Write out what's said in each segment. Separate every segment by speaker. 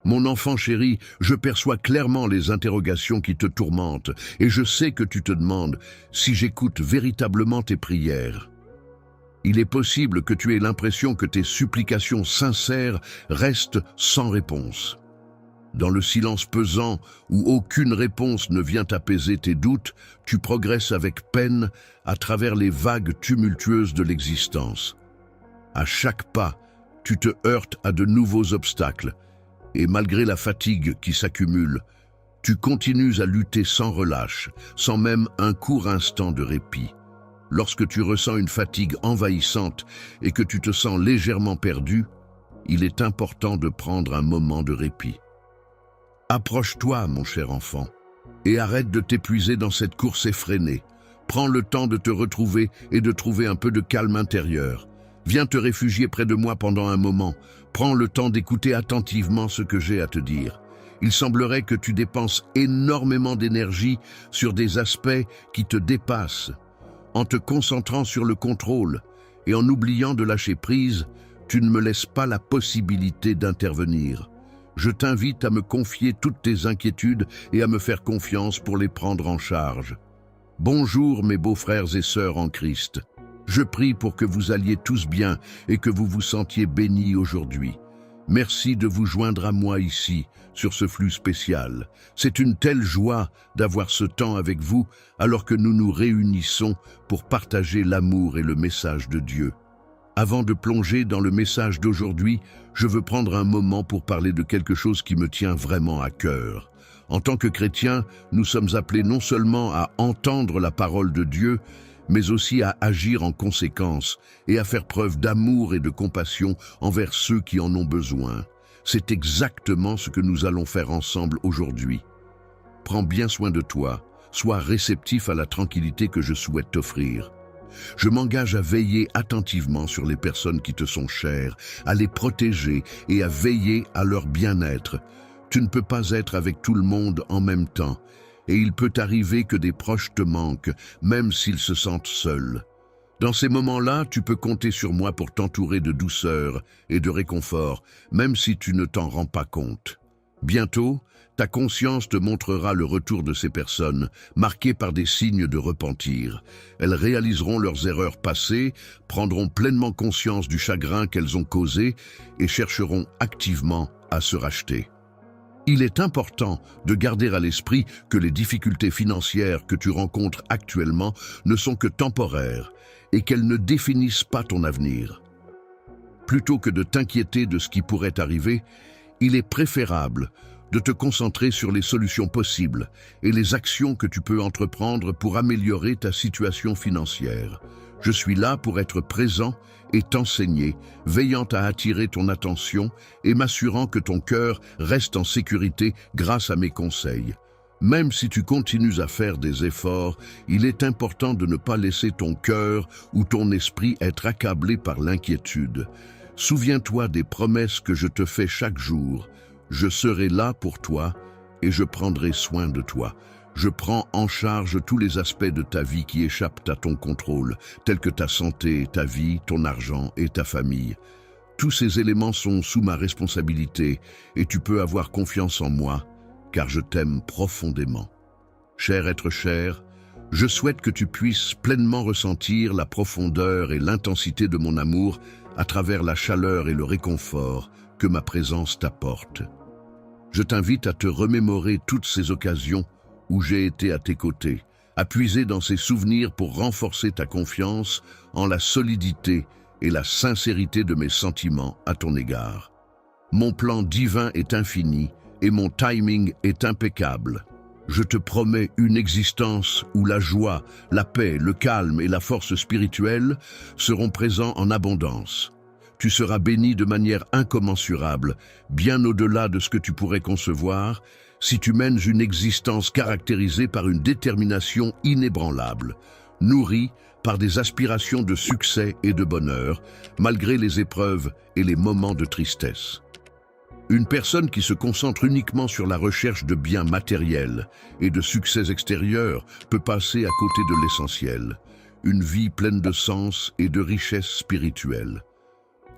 Speaker 1: Mon enfant chéri, je perçois clairement les interrogations qui te tourmentent et je sais que tu te demandes si j'écoute véritablement tes prières. Il est possible que tu aies l'impression que tes supplications sincères restent sans réponse. Dans le silence pesant où aucune réponse ne vient apaiser tes doutes, tu progresses avec peine à travers les vagues tumultueuses de l'existence. À chaque pas, tu te heurtes à de nouveaux obstacles. Et malgré la fatigue qui s'accumule, tu continues à lutter sans relâche, sans même un court instant de répit. Lorsque tu ressens une fatigue envahissante et que tu te sens légèrement perdu, il est important de prendre un moment de répit. Approche-toi, mon cher enfant, et arrête de t'épuiser dans cette course effrénée. Prends le temps de te retrouver et de trouver un peu de calme intérieur. Viens te réfugier près de moi pendant un moment. Prends le temps d'écouter attentivement ce que j'ai à te dire. Il semblerait que tu dépenses énormément d'énergie sur des aspects qui te dépassent. En te concentrant sur le contrôle et en oubliant de lâcher prise, tu ne me laisses pas la possibilité d'intervenir. Je t'invite à me confier toutes tes inquiétudes et à me faire confiance pour les prendre en charge. Bonjour mes beaux frères et sœurs en Christ. Je prie pour que vous alliez tous bien et que vous vous sentiez bénis aujourd'hui. Merci de vous joindre à moi ici, sur ce flux spécial. C'est une telle joie d'avoir ce temps avec vous alors que nous nous réunissons pour partager l'amour et le message de Dieu. Avant de plonger dans le message d'aujourd'hui, je veux prendre un moment pour parler de quelque chose qui me tient vraiment à cœur. En tant que chrétiens, nous sommes appelés non seulement à entendre la parole de Dieu, mais aussi à agir en conséquence et à faire preuve d'amour et de compassion envers ceux qui en ont besoin. C'est exactement ce que nous allons faire ensemble aujourd'hui. Prends bien soin de toi, sois réceptif à la tranquillité que je souhaite t'offrir. Je m'engage à veiller attentivement sur les personnes qui te sont chères, à les protéger et à veiller à leur bien-être. Tu ne peux pas être avec tout le monde en même temps. Et il peut arriver que des proches te manquent, même s'ils se sentent seuls. Dans ces moments-là, tu peux compter sur moi pour t'entourer de douceur et de réconfort, même si tu ne t'en rends pas compte. Bientôt, ta conscience te montrera le retour de ces personnes, marquées par des signes de repentir. Elles réaliseront leurs erreurs passées, prendront pleinement conscience du chagrin qu'elles ont causé et chercheront activement à se racheter. Il est important de garder à l'esprit que les difficultés financières que tu rencontres actuellement ne sont que temporaires et qu'elles ne définissent pas ton avenir. Plutôt que de t'inquiéter de ce qui pourrait arriver, il est préférable de te concentrer sur les solutions possibles et les actions que tu peux entreprendre pour améliorer ta situation financière. Je suis là pour être présent et t'enseigner, veillant à attirer ton attention et m'assurant que ton cœur reste en sécurité grâce à mes conseils. Même si tu continues à faire des efforts, il est important de ne pas laisser ton cœur ou ton esprit être accablé par l'inquiétude. Souviens-toi des promesses que je te fais chaque jour. Je serai là pour toi et je prendrai soin de toi. Je prends en charge tous les aspects de ta vie qui échappent à ton contrôle, tels que ta santé, ta vie, ton argent et ta famille. Tous ces éléments sont sous ma responsabilité et tu peux avoir confiance en moi, car je t'aime profondément. Cher être cher, je souhaite que tu puisses pleinement ressentir la profondeur et l'intensité de mon amour à travers la chaleur et le réconfort que ma présence t'apporte. Je t'invite à te remémorer toutes ces occasions où j'ai été à tes côtés, à puiser dans ces souvenirs pour renforcer ta confiance en la solidité et la sincérité de mes sentiments à ton égard. Mon plan divin est infini et mon timing est impeccable. Je te promets une existence où la joie, la paix, le calme et la force spirituelle seront présents en abondance. Tu seras béni de manière incommensurable, bien au-delà de ce que tu pourrais concevoir, si tu mènes une existence caractérisée par une détermination inébranlable, nourrie par des aspirations de succès et de bonheur, malgré les épreuves et les moments de tristesse. Une personne qui se concentre uniquement sur la recherche de biens matériels et de succès extérieurs peut passer à côté de l'essentiel, une vie pleine de sens et de richesse spirituelle.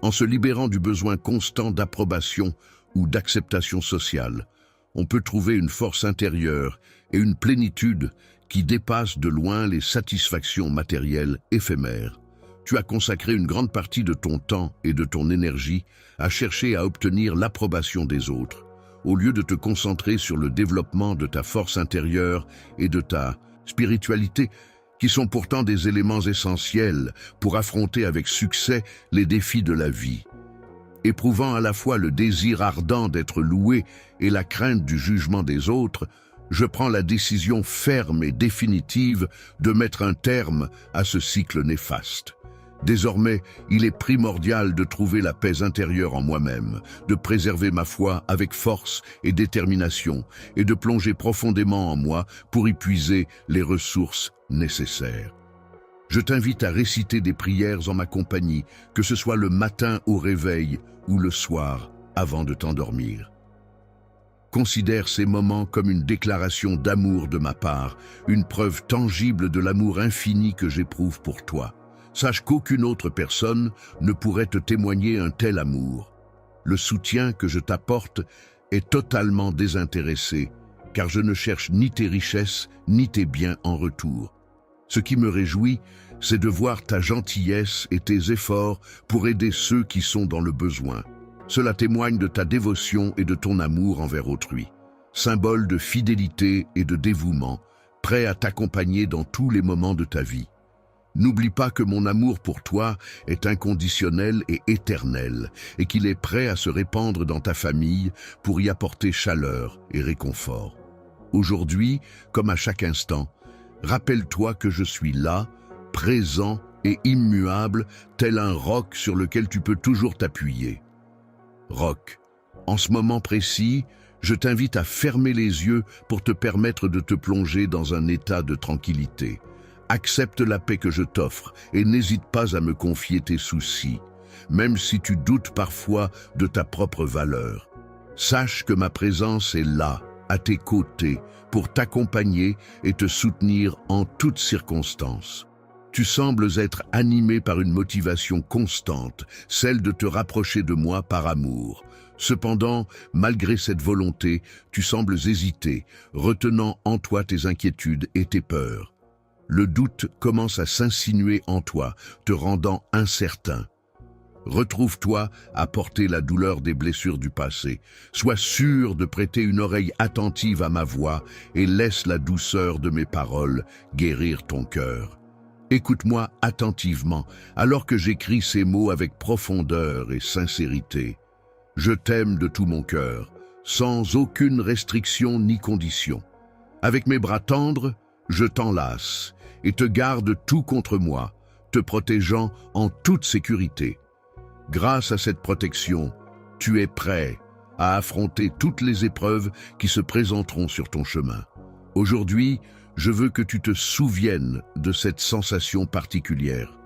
Speaker 1: En se libérant du besoin constant d'approbation ou d'acceptation sociale. On peut trouver une force intérieure et une plénitude qui dépassent de loin les satisfactions matérielles éphémères. Tu as consacré une grande partie de ton temps et de ton énergie à chercher à obtenir l'approbation des autres, au lieu de te concentrer sur le développement de ta force intérieure et de ta spiritualité, qui sont pourtant des éléments essentiels pour affronter avec succès les défis de la vie. Éprouvant à la fois le désir ardent d'être loué et la crainte du jugement des autres, je prends la décision ferme et définitive de mettre un terme à ce cycle néfaste. Désormais, il est primordial de trouver la paix intérieure en moi-même, de préserver ma foi avec force et détermination, et de plonger profondément en moi pour y puiser les ressources nécessaires. Je t'invite à réciter des prières en ma compagnie, que ce soit le matin au réveil ou le soir avant de t'endormir. Considère ces moments comme une déclaration d'amour de ma part, une preuve tangible de l'amour infini que j'éprouve pour toi. Sache qu'aucune autre personne ne pourrait te témoigner un tel amour. Le soutien que je t'apporte est totalement désintéressé, car je ne cherche ni tes richesses ni tes biens en retour. Ce qui me réjouit, c'est de voir ta gentillesse et tes efforts pour aider ceux qui sont dans le besoin. Cela témoigne de ta dévotion et de ton amour envers autrui, symbole de fidélité et de dévouement, prêt à t'accompagner dans tous les moments de ta vie. N'oublie pas que mon amour pour toi est inconditionnel et éternel, et qu'il est prêt à se répandre dans ta famille pour y apporter chaleur et réconfort. Aujourd'hui, comme à chaque instant, rappelle-toi que je suis là, présent et immuable, tel un roc sur lequel tu peux toujours t'appuyer. Roc, en ce moment précis, je t'invite à fermer les yeux pour te permettre de te plonger dans un état de tranquillité. Accepte la paix que je t'offre et n'hésite pas à me confier tes soucis, même si tu doutes parfois de ta propre valeur. Sache que ma présence est là, à tes côtés, pour t'accompagner et te soutenir en toutes circonstances. Tu sembles être animé par une motivation constante, celle de te rapprocher de moi par amour. Cependant, malgré cette volonté, tu sembles hésiter, retenant en toi tes inquiétudes et tes peurs. Le doute commence à s'insinuer en toi, te rendant incertain. Retrouve-toi à porter la douleur des blessures du passé. Sois sûr de prêter une oreille attentive à ma voix et laisse la douceur de mes paroles guérir ton cœur. Écoute-moi attentivement alors que j'écris ces mots avec profondeur et sincérité. Je t'aime de tout mon cœur, sans aucune restriction ni condition. Avec mes bras tendres, je t'enlace et te garde tout contre moi, te protégeant en toute sécurité. Grâce à cette protection, tu es prêt à affronter toutes les épreuves qui se présenteront sur ton chemin. Aujourd'hui, je veux que tu te souviennes de cette sensation particulière.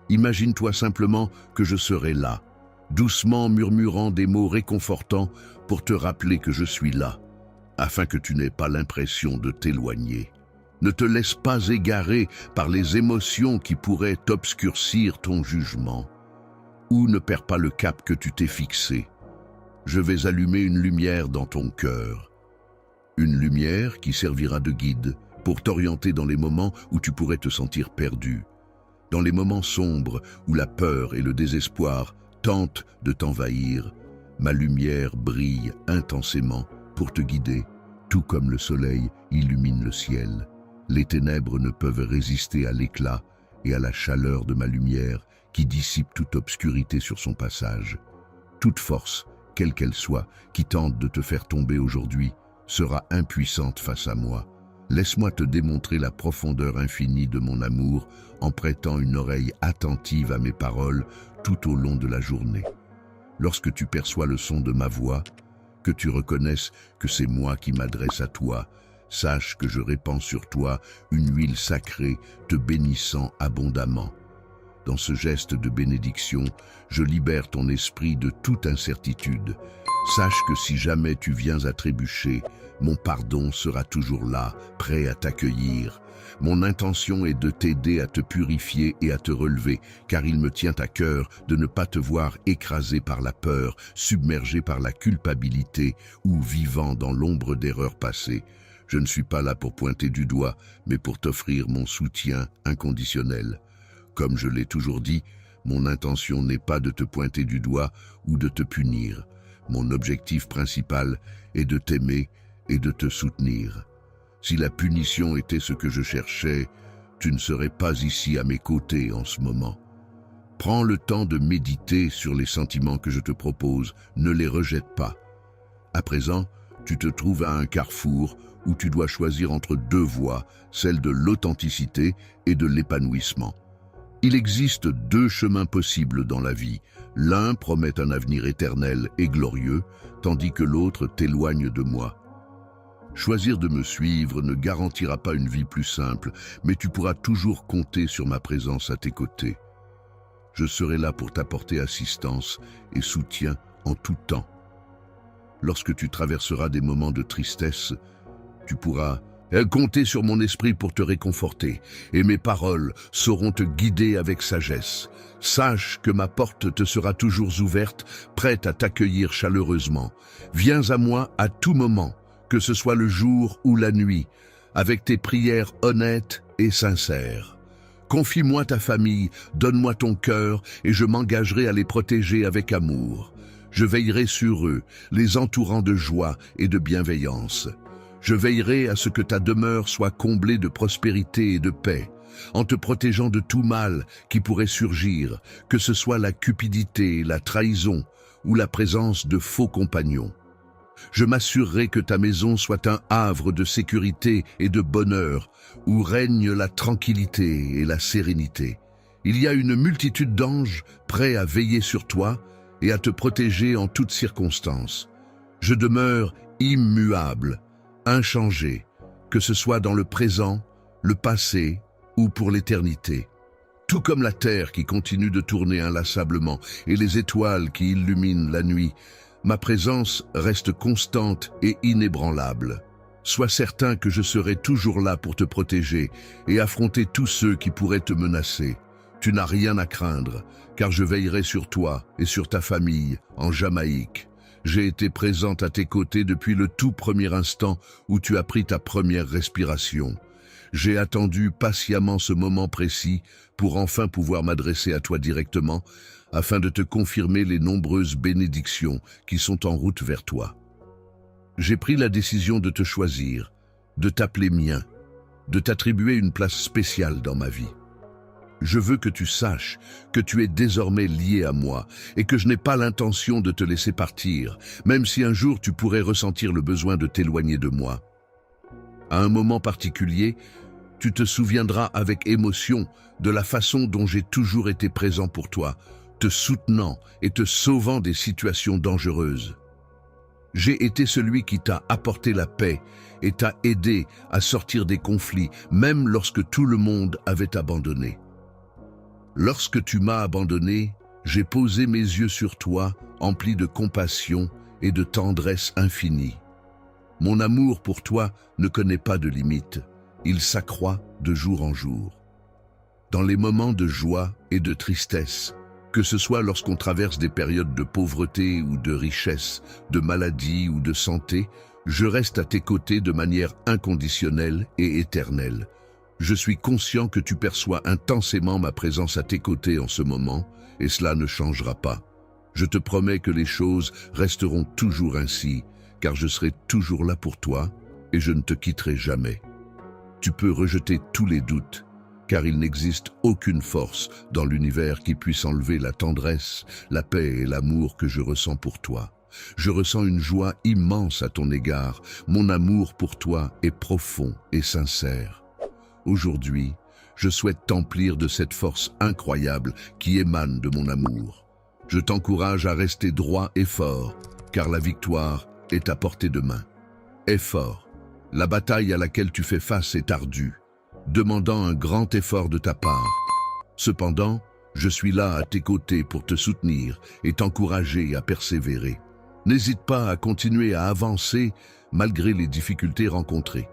Speaker 1: Imagine-toi simplement que je serai là, doucement murmurant des mots réconfortants pour te rappeler que je suis là, afin que tu n'aies pas l'impression de t'éloigner. Ne te laisse pas égarer par les émotions qui pourraient obscurcir ton jugement. Ou ne perds pas le cap que tu t'es fixé. Je vais allumer une lumière dans ton cœur. Une lumière qui servira de guide pour t'orienter dans les moments où tu pourrais te sentir perdu. Dans les moments sombres où la peur et le désespoir tentent de t'envahir, ma lumière brille intensément pour te guider, tout comme le soleil illumine le ciel. Les ténèbres ne peuvent résister à l'éclat et à la chaleur de ma lumière qui dissipe toute obscurité sur son passage. Toute force, quelle qu'elle soit, qui tente de te faire tomber aujourd'hui, sera impuissante face à moi. Laisse-moi te démontrer la profondeur infinie de mon amour en prêtant une oreille attentive à mes paroles tout au long de la journée. Lorsque tu perçois le son de ma voix, que tu reconnaisses que c'est moi qui m'adresse à toi, sache que je répands sur toi une huile sacrée, te bénissant abondamment. Dans ce geste de bénédiction, je libère ton esprit de toute incertitude, Sache que si jamais tu viens à trébucher, mon pardon sera toujours là, prêt à t'accueillir. Mon intention est de t'aider à te purifier et à te relever, car il me tient à cœur de ne pas te voir écrasé par la peur, submergé par la culpabilité ou vivant dans l'ombre d'erreurs passées. Je ne suis pas là pour pointer du doigt, mais pour t'offrir mon soutien inconditionnel. Comme je l'ai toujours dit, mon intention n'est pas de te pointer du doigt ou de te punir. Mon objectif principal est de t'aimer et de te soutenir. Si la punition était ce que je cherchais, tu ne serais pas ici à mes côtés en ce moment. Prends le temps de méditer sur les sentiments que je te propose, ne les rejette pas. À présent, tu te trouves à un carrefour où tu dois choisir entre deux voies, celle de l'authenticité et de l'épanouissement. Il existe deux chemins possibles dans la vie. L'un promet un avenir éternel et glorieux, tandis que l'autre t'éloigne de moi. Choisir de me suivre ne garantira pas une vie plus simple, mais tu pourras toujours compter sur ma présence à tes côtés. Je serai là pour t'apporter assistance et soutien en tout temps. Lorsque tu traverseras des moments de tristesse, tu pourras compter sur mon esprit pour te réconforter, et mes paroles sauront te guider avec sagesse. Sache que ma porte te sera toujours ouverte, prête à t'accueillir chaleureusement. Viens à moi à tout moment, que ce soit le jour ou la nuit, avec tes prières honnêtes et sincères. Confie-moi ta famille, donne-moi ton cœur, et je m'engagerai à les protéger avec amour. Je veillerai sur eux, les entourant de joie et de bienveillance. Je veillerai à ce que ta demeure soit comblée de prospérité et de paix, en te protégeant de tout mal qui pourrait surgir, que ce soit la cupidité, la trahison ou la présence de faux compagnons. Je m'assurerai que ta maison soit un havre de sécurité et de bonheur, où règne la tranquillité et la sérénité. Il y a une multitude d'anges prêts à veiller sur toi et à te protéger en toutes circonstances. Je demeure immuable, inchangé, que ce soit dans le présent, le passé ou pour l'éternité. Tout comme la terre qui continue de tourner inlassablement et les étoiles qui illuminent la nuit, ma présence reste constante et inébranlable. Sois certain que je serai toujours là pour te protéger et affronter tous ceux qui pourraient te menacer. Tu n'as rien à craindre, car je veillerai sur toi et sur ta famille en Jamaïque. J'ai été présente à tes côtés depuis le tout premier instant où tu as pris ta première respiration. J'ai attendu patiemment ce moment précis pour enfin pouvoir m'adresser à toi directement, afin de te confirmer les nombreuses bénédictions qui sont en route vers toi. J'ai pris la décision de te choisir, de t'appeler mien, de t'attribuer une place spéciale dans ma vie. Je veux que tu saches que tu es désormais lié à moi et que je n'ai pas l'intention de te laisser partir, même si un jour tu pourrais ressentir le besoin de t'éloigner de moi. À un moment particulier, tu te souviendras avec émotion de la façon dont j'ai toujours été présent pour toi, te soutenant et te sauvant des situations dangereuses. J'ai été celui qui t'a apporté la paix et t'a aidé à sortir des conflits, même lorsque tout le monde avait abandonné. Lorsque tu m'as abandonné, j'ai posé mes yeux sur toi, emplis de compassion et de tendresse infinie. Mon amour pour toi ne connaît pas de limite, il s'accroît de jour en jour. Dans les moments de joie et de tristesse, que ce soit lorsqu'on traverse des périodes de pauvreté ou de richesse, de maladie ou de santé, je reste à tes côtés de manière inconditionnelle et éternelle. Je suis conscient que tu perçois intensément ma présence à tes côtés en ce moment, et cela ne changera pas. Je te promets que les choses resteront toujours ainsi, car je serai toujours là pour toi, et je ne te quitterai jamais. Tu peux rejeter tous les doutes, car il n'existe aucune force dans l'univers qui puisse enlever la tendresse, la paix et l'amour que je ressens pour toi. Je ressens une joie immense à ton égard. Mon amour pour toi est profond et sincère. Aujourd'hui, je souhaite t'emplir de cette force incroyable qui émane de mon amour. Je t'encourage à rester droit et fort, car la victoire est à portée de main. Aie fort. La bataille à laquelle tu fais face est ardue, demandant un grand effort de ta part. Cependant, je suis là à tes côtés pour te soutenir et t'encourager à persévérer. N'hésite pas à continuer à avancer malgré les difficultés rencontrées.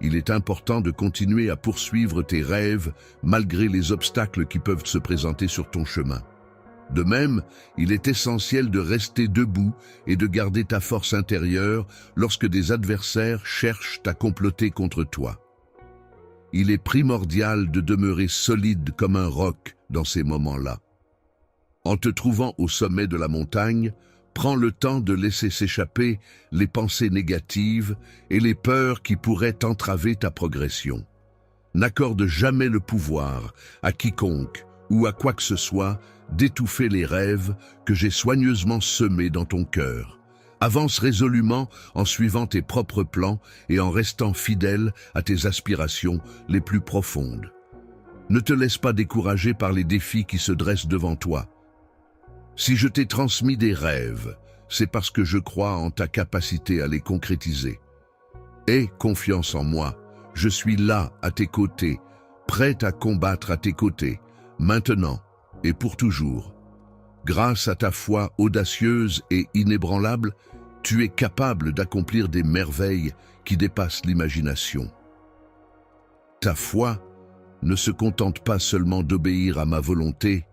Speaker 1: Il est important de continuer à poursuivre tes rêves malgré les obstacles qui peuvent se présenter sur ton chemin. De même, il est essentiel de rester debout et de garder ta force intérieure lorsque des adversaires cherchent à comploter contre toi. Il est primordial de demeurer solide comme un roc dans ces moments-là. En te trouvant au sommet de la montagne, prends le temps de laisser s'échapper les pensées négatives et les peurs qui pourraient entraver ta progression. N'accorde jamais le pouvoir à quiconque ou à quoi que ce soit d'étouffer les rêves que j'ai soigneusement semés dans ton cœur. Avance résolument en suivant tes propres plans et en restant fidèle à tes aspirations les plus profondes. Ne te laisse pas décourager par les défis qui se dressent devant toi. Si je t'ai transmis des rêves, c'est parce que je crois en ta capacité à les concrétiser. Aie confiance en moi, je suis là à tes côtés, prête à combattre à tes côtés, maintenant et pour toujours. Grâce à ta foi audacieuse et inébranlable, tu es capable d'accomplir des merveilles qui dépassent l'imagination. Ta foi ne se contente pas seulement d'obéir à ma volonté,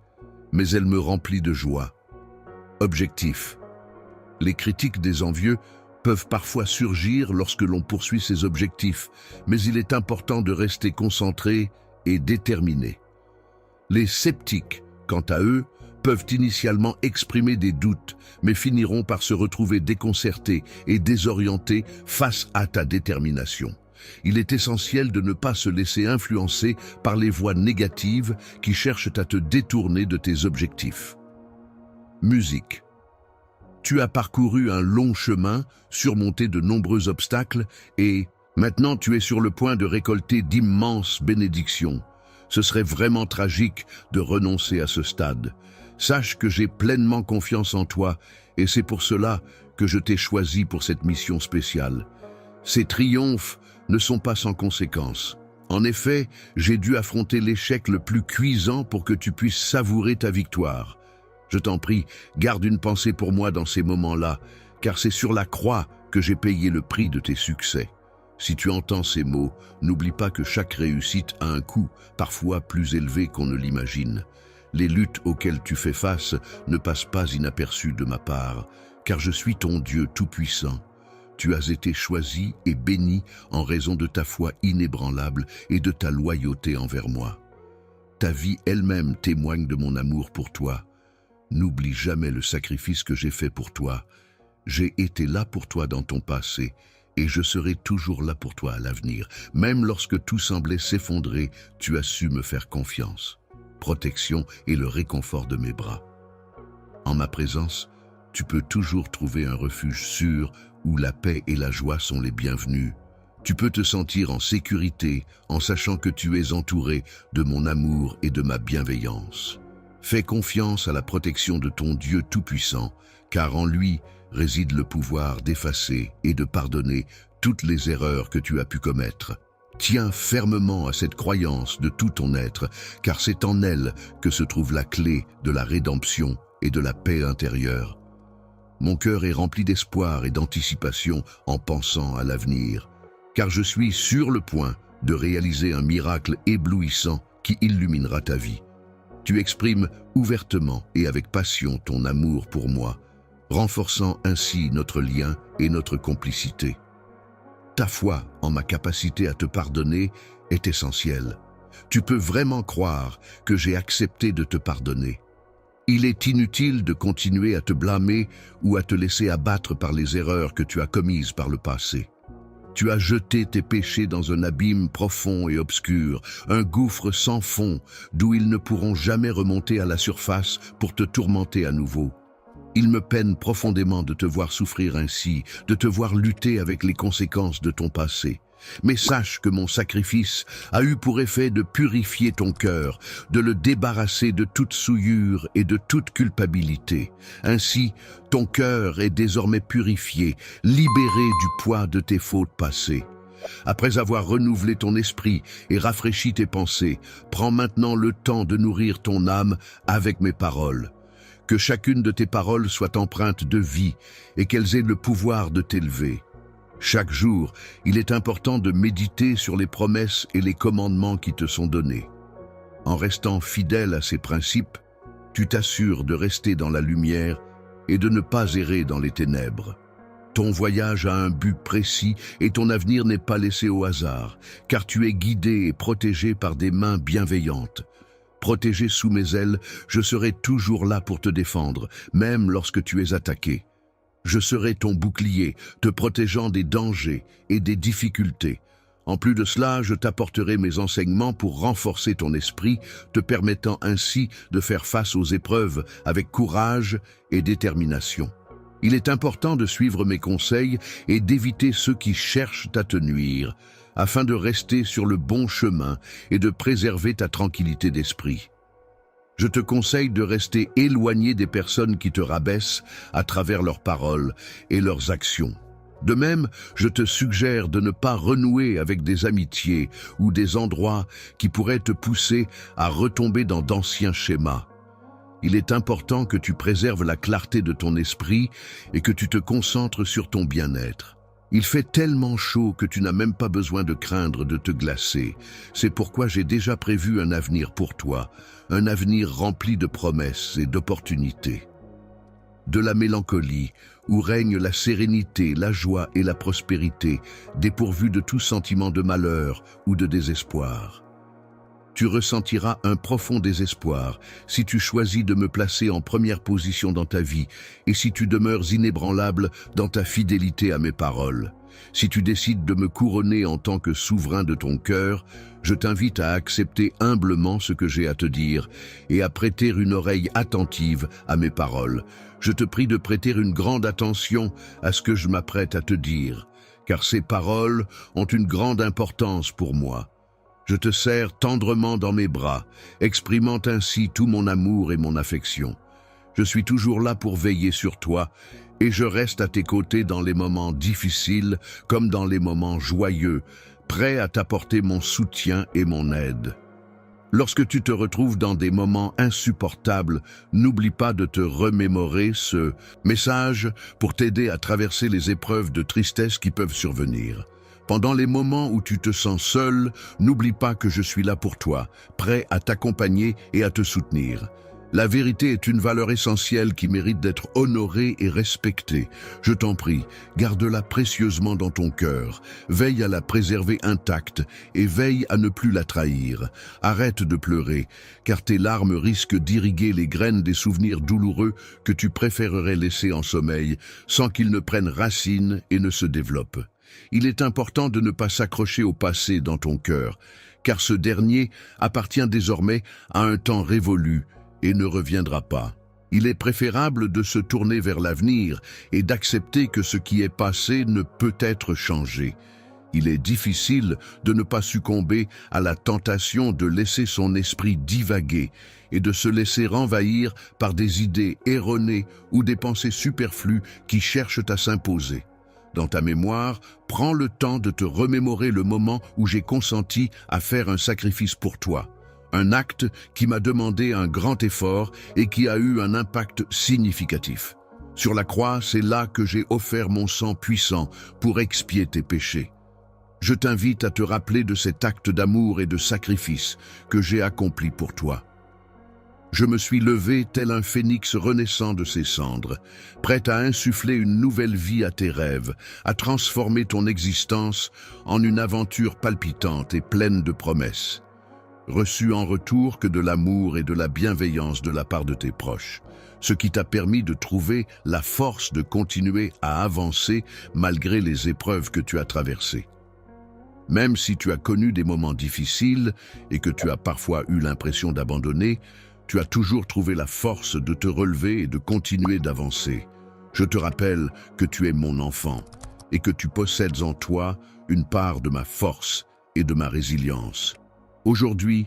Speaker 1: mais elle me remplit de joie. Objectif. Les critiques des envieux peuvent parfois surgir lorsque l'on poursuit ses objectifs, mais il est important de rester concentré et déterminé. Les sceptiques, quant à eux, peuvent initialement exprimer des doutes, mais finiront par se retrouver déconcertés et désorientés face à ta détermination. Il est essentiel de ne pas se laisser influencer par les voix négatives qui cherchent à te détourner de tes objectifs. Musique. Tu as parcouru un long chemin, surmonté de nombreux obstacles et maintenant tu es sur le point de récolter d'immenses bénédictions. Ce serait vraiment tragique de renoncer à ce stade. Sache que j'ai pleinement confiance en toi et c'est pour cela que je t'ai choisi pour cette mission spéciale. Ces triomphes ne sont pas sans conséquences. En effet, j'ai dû affronter l'échec le plus cuisant pour que tu puisses savourer ta victoire. Je t'en prie, garde une pensée pour moi dans ces moments-là, car c'est sur la croix que j'ai payé le prix de tes succès. Si tu entends ces mots, n'oublie pas que chaque réussite a un coût, parfois plus élevé qu'on ne l'imagine. Les luttes auxquelles tu fais face ne passent pas inaperçues de ma part, car je suis ton Dieu tout-puissant. Tu as été choisi et béni en raison de ta foi inébranlable et de ta loyauté envers moi. Ta vie elle-même témoigne de mon amour pour toi. N'oublie jamais le sacrifice que j'ai fait pour toi. J'ai été là pour toi dans ton passé et je serai toujours là pour toi à l'avenir. Même lorsque tout semblait s'effondrer, tu as su me faire confiance. Protection et le réconfort de mes bras. En ma présence, tu peux toujours trouver un refuge sûr où la paix et la joie sont les bienvenus. Tu peux te sentir en sécurité en sachant que tu es entouré de mon amour et de ma bienveillance. Fais confiance à la protection de ton Dieu tout-puissant, car en lui réside le pouvoir d'effacer et de pardonner toutes les erreurs que tu as pu commettre. Tiens fermement à cette croyance de tout ton être, car c'est en elle que se trouve la clé de la rédemption et de la paix intérieure. Mon cœur est rempli d'espoir et d'anticipation en pensant à l'avenir, car je suis sur le point de réaliser un miracle éblouissant qui illuminera ta vie. Tu exprimes ouvertement et avec passion ton amour pour moi, renforçant ainsi notre lien et notre complicité. Ta foi en ma capacité à te pardonner est essentielle. Tu peux vraiment croire que j'ai accepté de te pardonner. Il est inutile de continuer à te blâmer ou à te laisser abattre par les erreurs que tu as commises par le passé. Tu as jeté tes péchés dans un abîme profond et obscur, un gouffre sans fond, d'où ils ne pourront jamais remonter à la surface pour te tourmenter à nouveau. Il me peine profondément de te voir souffrir ainsi, de te voir lutter avec les conséquences de ton passé. Mais sache que mon sacrifice a eu pour effet de purifier ton cœur, de le débarrasser de toute souillure et de toute culpabilité. Ainsi, ton cœur est désormais purifié, libéré du poids de tes fautes passées. Après avoir renouvelé ton esprit et rafraîchi tes pensées, prends maintenant le temps de nourrir ton âme avec mes paroles. Que chacune de tes paroles soit empreinte de vie et qu'elles aient le pouvoir de t'élever. Chaque jour, il est important de méditer sur les promesses et les commandements qui te sont donnés. En restant fidèle à ces principes, tu t'assures de rester dans la lumière et de ne pas errer dans les ténèbres. Ton voyage a un but précis et ton avenir n'est pas laissé au hasard, car tu es guidé et protégé par des mains bienveillantes. Protégé sous mes ailes, je serai toujours là pour te défendre, même lorsque tu es attaqué. Je serai ton bouclier, te protégeant des dangers et des difficultés. En plus de cela, je t'apporterai mes enseignements pour renforcer ton esprit, te permettant ainsi de faire face aux épreuves avec courage et détermination. Il est important de suivre mes conseils et d'éviter ceux qui cherchent à te nuire, afin de rester sur le bon chemin et de préserver ta tranquillité d'esprit. Je te conseille de rester éloigné des personnes qui te rabaissent à travers leurs paroles et leurs actions. De même, je te suggère de ne pas renouer avec des amitiés ou des endroits qui pourraient te pousser à retomber dans d'anciens schémas. Il est important que tu préserves la clarté de ton esprit et que tu te concentres sur ton bien-être. Il fait tellement chaud que tu n'as même pas besoin de craindre de te glacer. C'est pourquoi j'ai déjà prévu un avenir pour toi, un avenir rempli de promesses et d'opportunités. De la mélancolie, où règne la sérénité, la joie et la prospérité, dépourvue de tout sentiment de malheur ou de désespoir. Tu ressentiras un profond désespoir si tu choisis de me placer en première position dans ta vie et si tu demeures inébranlable dans ta fidélité à mes paroles. Si tu décides de me couronner en tant que souverain de ton cœur, je t'invite à accepter humblement ce que j'ai à te dire et à prêter une oreille attentive à mes paroles. Je te prie de prêter une grande attention à ce que je m'apprête à te dire, car ces paroles ont une grande importance pour moi. Je te serre tendrement dans mes bras, exprimant ainsi tout mon amour et mon affection. Je suis toujours là pour veiller sur toi, et je reste à tes côtés dans les moments difficiles comme dans les moments joyeux, prêt à t'apporter mon soutien et mon aide. Lorsque tu te retrouves dans des moments insupportables, n'oublie pas de te remémorer ce message pour t'aider à traverser les épreuves de tristesse qui peuvent survenir. Pendant les moments où tu te sens seul, n'oublie pas que je suis là pour toi, prêt à t'accompagner et à te soutenir. La vérité est une valeur essentielle qui mérite d'être honorée et respectée. Je t'en prie, garde-la précieusement dans ton cœur, veille à la préserver intacte et veille à ne plus la trahir. Arrête de pleurer, car tes larmes risquent d'irriguer les graines des souvenirs douloureux que tu préférerais laisser en sommeil, sans qu'ils ne prennent racine et ne se développent. Il est important de ne pas s'accrocher au passé dans ton cœur, car ce dernier appartient désormais à un temps révolu et ne reviendra pas. Il est préférable de se tourner vers l'avenir et d'accepter que ce qui est passé ne peut être changé. Il est difficile de ne pas succomber à la tentation de laisser son esprit divaguer et de se laisser envahir par des idées erronées ou des pensées superflues qui cherchent à s'imposer. Dans ta mémoire, prends le temps de te remémorer le moment où j'ai consenti à faire un sacrifice pour toi. Un acte qui m'a demandé un grand effort et qui a eu un impact significatif. Sur la croix, c'est là que j'ai offert mon sang puissant pour expier tes péchés. Je t'invite à te rappeler de cet acte d'amour et de sacrifice que j'ai accompli pour toi. Je me suis levé tel un phénix renaissant de ses cendres, prêt à insuffler une nouvelle vie à tes rêves, à transformer ton existence en une aventure palpitante et pleine de promesses. Reçu en retour que de l'amour et de la bienveillance de la part de tes proches, ce qui t'a permis de trouver la force de continuer à avancer malgré les épreuves que tu as traversées. Même si tu as connu des moments difficiles et que tu as parfois eu l'impression d'abandonner, tu as toujours trouvé la force de te relever et de continuer d'avancer. Je te rappelle que tu es mon enfant et que tu possèdes en toi une part de ma force et de ma résilience. Aujourd'hui,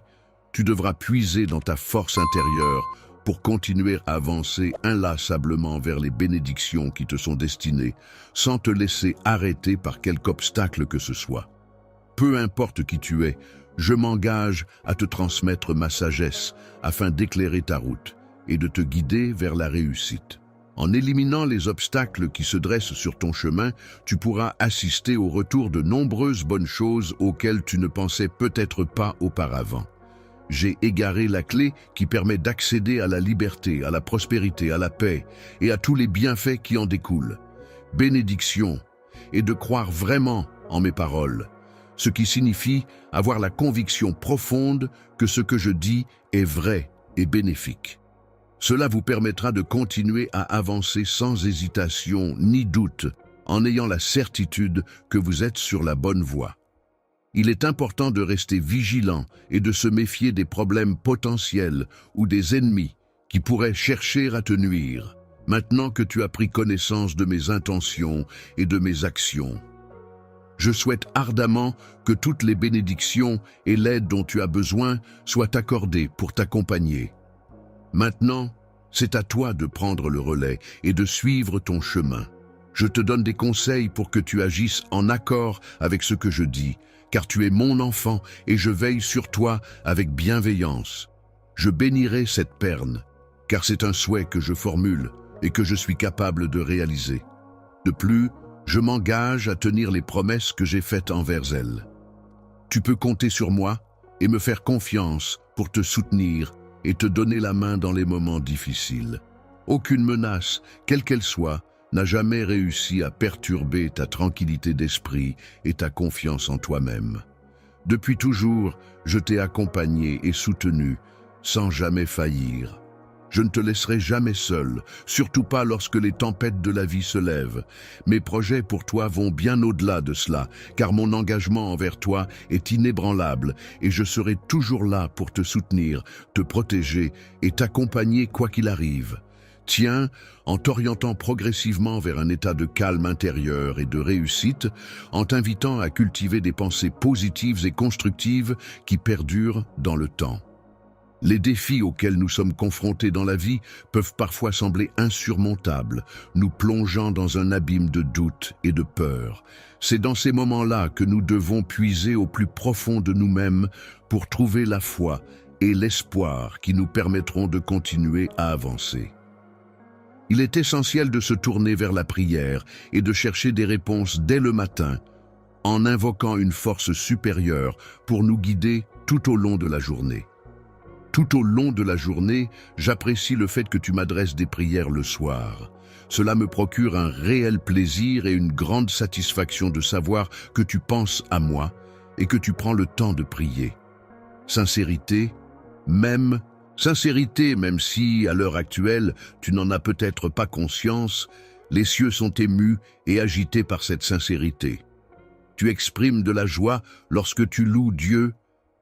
Speaker 1: tu devras puiser dans ta force intérieure pour continuer à avancer inlassablement vers les bénédictions qui te sont destinées, sans te laisser arrêter par quelque obstacle que ce soit. Peu importe qui tu es, je m'engage à te transmettre ma sagesse afin d'éclairer ta route, et de te guider vers la réussite. En éliminant les obstacles qui se dressent sur ton chemin, tu pourras assister au retour de nombreuses bonnes choses auxquelles tu ne pensais peut-être pas auparavant. J'ai égaré la clé qui permet d'accéder à la liberté, à la prospérité, à la paix et à tous les bienfaits qui en découlent. Bénédiction, et de croire vraiment en mes paroles, ce qui signifie avoir la conviction profonde que ce que je dis est vrai et bénéfique. Cela vous permettra de continuer à avancer sans hésitation ni doute, en ayant la certitude que vous êtes sur la bonne voie. Il est important de rester vigilant et de se méfier des problèmes potentiels ou des ennemis qui pourraient chercher à te nuire, maintenant que tu as pris connaissance de mes intentions et de mes actions. Je souhaite ardemment que toutes les bénédictions et l'aide dont tu as besoin soient accordées pour t'accompagner. Maintenant, c'est à toi de prendre le relais et de suivre ton chemin. Je te donne des conseils pour que tu agisses en accord avec ce que je dis, car tu es mon enfant et je veille sur toi avec bienveillance. Je bénirai cette perle, car c'est un souhait que je formule et que je suis capable de réaliser. De plus, je m'engage à tenir les promesses que j'ai faites envers elle. Tu peux compter sur moi et me faire confiance pour te soutenir et te donner la main dans les moments difficiles. Aucune menace, quelle qu'elle soit, n'a jamais réussi à perturber ta tranquillité d'esprit et ta confiance en toi-même. Depuis toujours, je t'ai accompagné et soutenu, sans jamais faillir. Je ne te laisserai jamais seul, surtout pas lorsque les tempêtes de la vie se lèvent. Mes projets pour toi vont bien au-delà de cela, car mon engagement envers toi est inébranlable et je serai toujours là pour te soutenir, te protéger et t'accompagner quoi qu'il arrive. Tiens, en t'orientant progressivement vers un état de calme intérieur et de réussite, en t'invitant à cultiver des pensées positives et constructives qui perdurent dans le temps. Les défis auxquels nous sommes confrontés dans la vie peuvent parfois sembler insurmontables, nous plongeant dans un abîme de doute et de peur. C'est dans ces moments-là que nous devons puiser au plus profond de nous-mêmes pour trouver la foi et l'espoir qui nous permettront de continuer à avancer. Il est essentiel de se tourner vers la prière et de chercher des réponses dès le matin, en invoquant une force supérieure pour nous guider tout au long de la journée. Tout au long de la journée, j'apprécie le fait que tu m'adresses des prières le soir. Cela me procure un réel plaisir et une grande satisfaction de savoir que tu penses à moi et que tu prends le temps de prier. Sincérité, même si, à l'heure actuelle, tu n'en as peut-être pas conscience, les cieux sont émus et agités par cette sincérité. Tu exprimes de la joie lorsque tu loues Dieu.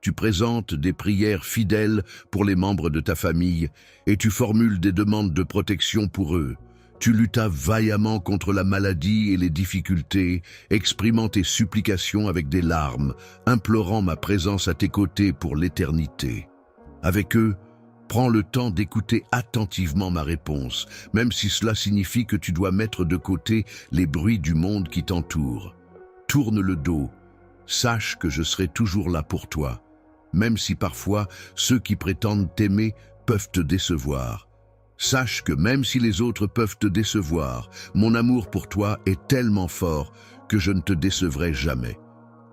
Speaker 1: Tu présentes des prières fidèles pour les membres de ta famille et tu formules des demandes de protection pour eux. Tu luttas vaillamment contre la maladie et les difficultés, exprimant tes supplications avec des larmes, implorant ma présence à tes côtés pour l'éternité. Avec eux, prends le temps d'écouter attentivement ma réponse, même si cela signifie que tu dois mettre de côté les bruits du monde qui t'entoure. Tourne le dos, sache que je serai toujours là pour toi. Même si parfois ceux qui prétendent t'aimer peuvent te décevoir. Sache que même si les autres peuvent te décevoir, mon amour pour toi est tellement fort que je ne te décevrai jamais.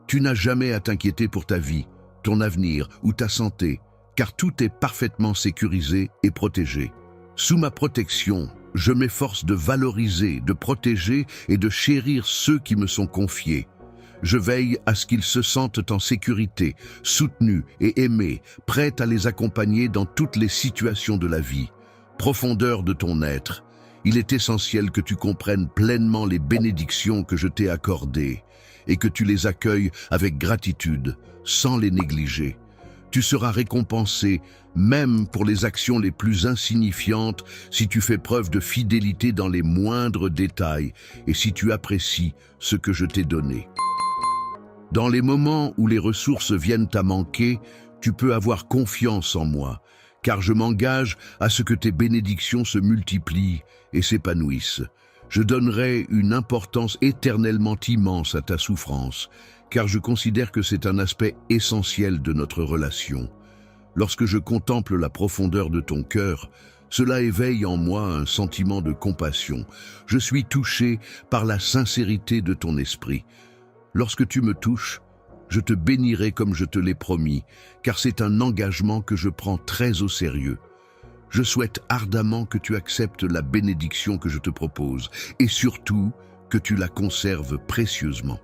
Speaker 1: Tu n'as jamais à t'inquiéter pour ta vie, ton avenir ou ta santé, car tout est parfaitement sécurisé et protégé. Sous ma protection, je m'efforce de valoriser, de protéger et de chérir ceux qui me sont confiés. Je veille à ce qu'ils se sentent en sécurité, soutenus et aimés, prêts à les accompagner dans toutes les situations de la vie. Profondeur de ton être, il est essentiel que tu comprennes pleinement les bénédictions que je t'ai accordées et que tu les accueilles avec gratitude, sans les négliger. Tu seras récompensé, même pour les actions les plus insignifiantes, si tu fais preuve de fidélité dans les moindres détails et si tu apprécies ce que je t'ai donné. Dans les moments où les ressources viennent à manquer, tu peux avoir confiance en moi, car je m'engage à ce que tes bénédictions se multiplient et s'épanouissent. Je donnerai une importance éternellement immense à ta souffrance, car je considère que c'est un aspect essentiel de notre relation. Lorsque je contemple la profondeur de ton cœur, Cela éveille en moi un sentiment de compassion. Je suis touché par la sincérité de ton esprit. Lorsque tu me touches, je te bénirai comme je te l'ai promis, car c'est un engagement que je prends très au sérieux. Je souhaite ardemment que tu acceptes la bénédiction que je te propose, et surtout que tu la conserves précieusement.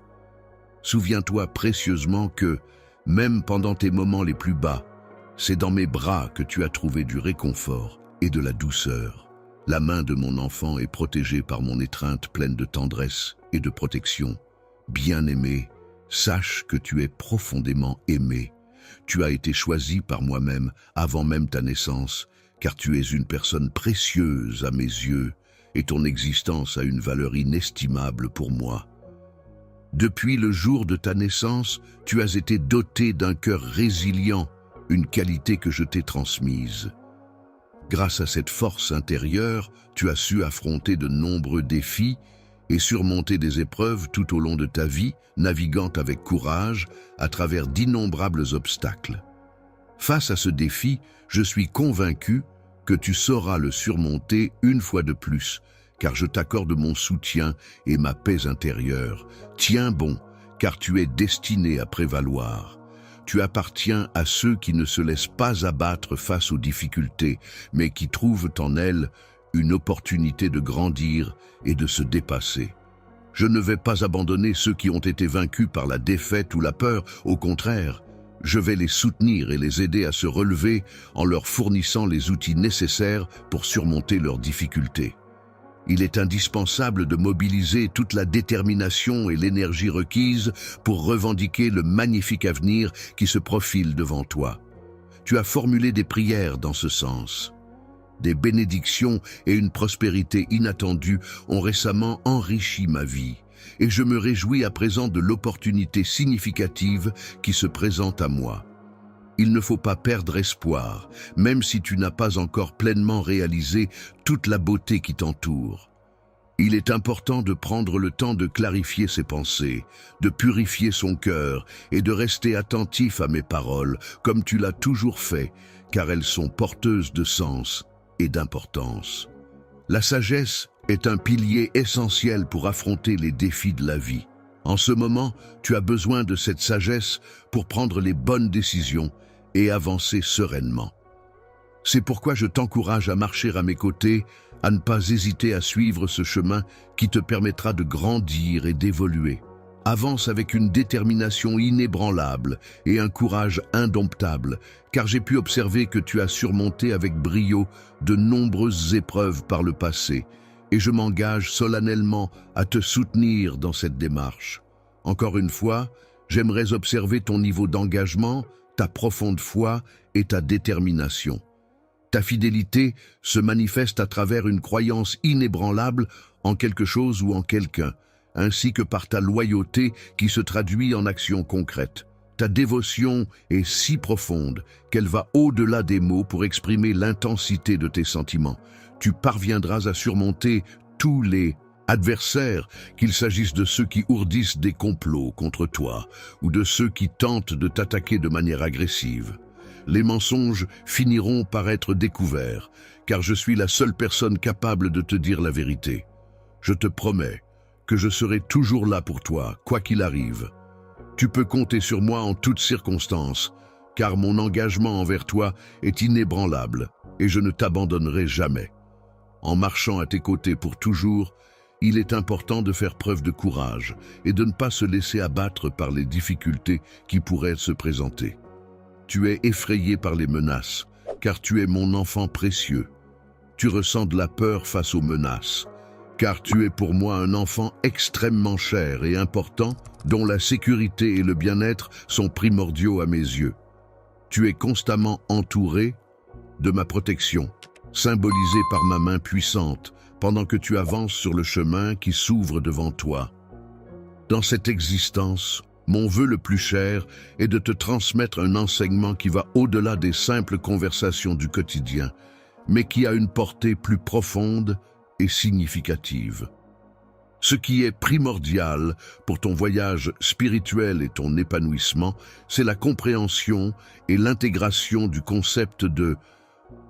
Speaker 1: Souviens-toi précieusement que, même pendant tes moments les plus bas, c'est dans mes bras que tu as trouvé du réconfort et de la douceur. La main de mon enfant est protégée par mon étreinte pleine de tendresse et de protection. Bien-aimé, sache que tu es profondément aimé. Tu as été choisi par moi-même avant même ta naissance, car tu es une personne précieuse à mes yeux et ton existence a une valeur inestimable pour moi. Depuis le jour de ta naissance, tu as été doté d'un cœur résilient, une qualité que je t'ai transmise. Grâce à cette force intérieure, tu as su affronter de nombreux défis et surmonter des épreuves tout au long de ta vie, naviguant avec courage à travers d'innombrables obstacles. Face à ce défi, je suis convaincu que tu sauras le surmonter une fois de plus, car je t'accorde mon soutien et ma paix intérieure. Tiens bon, car tu es destiné à prévaloir. Tu appartiens à ceux qui ne se laissent pas abattre face aux difficultés, mais qui trouvent en elles une opportunité de grandir et de se dépasser. Je ne vais pas abandonner ceux qui ont été vaincus par la défaite ou la peur, au contraire, je vais les soutenir et les aider à se relever en leur fournissant les outils nécessaires pour surmonter leurs difficultés. Il est indispensable de mobiliser toute la détermination et l'énergie requises pour revendiquer le magnifique avenir qui se profile devant toi. Tu as formulé des prières dans ce sens. Des bénédictions et une prospérité inattendue ont récemment enrichi ma vie, et je me réjouis à présent de l'opportunité significative qui se présente à moi. Il ne faut pas perdre espoir, même si tu n'as pas encore pleinement réalisé toute la beauté qui t'entoure. Il est important de prendre le temps de clarifier ses pensées, de purifier son cœur et de rester attentif à mes paroles, comme tu l'as toujours fait, car elles sont porteuses de sens et d'importance. La sagesse est un pilier essentiel pour affronter les défis de la vie. En ce moment, tu as besoin de cette sagesse pour prendre les bonnes décisions et avancer sereinement. C'est pourquoi je t'encourage à marcher à mes côtés, à ne pas hésiter à suivre ce chemin qui te permettra de grandir et d'évoluer. Avance avec une détermination inébranlable et un courage indomptable, car j'ai pu observer que tu as surmonté avec brio de nombreuses épreuves par le passé, et je m'engage solennellement à te soutenir dans cette démarche. Encore une fois, j'aimerais observer ton niveau d'engagement, ta profonde foi et ta détermination. Ta fidélité se manifeste à travers une croyance inébranlable en quelque chose ou en quelqu'un, ainsi que par ta loyauté qui se traduit en actions concrètes. Ta dévotion est si profonde qu'elle va au-delà des mots pour exprimer l'intensité de tes sentiments. Tu parviendras à surmonter tous les adversaires, qu'il s'agisse de ceux qui ourdissent des complots contre toi ou de ceux qui tentent de t'attaquer de manière agressive. Les mensonges finiront par être découverts, car je suis la seule personne capable de te dire la vérité. Je te promets que je serai toujours là pour toi, quoi qu'il arrive. Tu peux compter sur moi en toutes circonstances, car mon engagement envers toi est inébranlable et je ne t'abandonnerai jamais. En marchant à tes côtés pour toujours, il est important de faire preuve de courage et de ne pas se laisser abattre par les difficultés qui pourraient se présenter. Tu es effrayé par les menaces, car tu es mon enfant précieux. Tu ressens de la peur face aux menaces, car tu es pour moi un enfant extrêmement cher et important, dont la sécurité et le bien-être sont primordiaux à mes yeux. Tu es constamment entouré de ma protection, symbolisée par ma main puissante, pendant que tu avances sur le chemin qui s'ouvre devant toi. Dans cette existence, mon vœu le plus cher est de te transmettre un enseignement qui va au-delà des simples conversations du quotidien, mais qui a une portée plus profonde et significative. Ce qui est primordial pour ton voyage spirituel et ton épanouissement, c'est la compréhension et l'intégration du concept de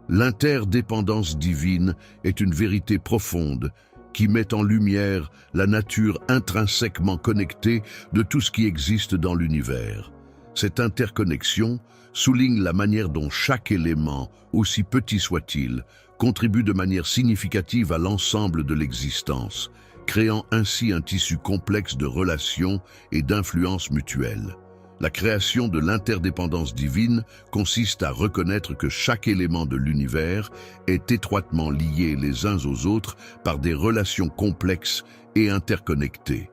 Speaker 1: L'interdépendance divine est une vérité profonde qui met en lumière la nature intrinsèquement connectée de tout ce qui existe dans l'univers. Cette interconnexion souligne la manière dont chaque élément, aussi petit soit-il, contribue de manière significative à l'ensemble de l'existence, créant ainsi un tissu complexe de relations et d'influences mutuelles. La création de l'interdépendance divine consiste à reconnaître que chaque élément de l'univers est étroitement lié les uns aux autres par des relations complexes et interconnectées.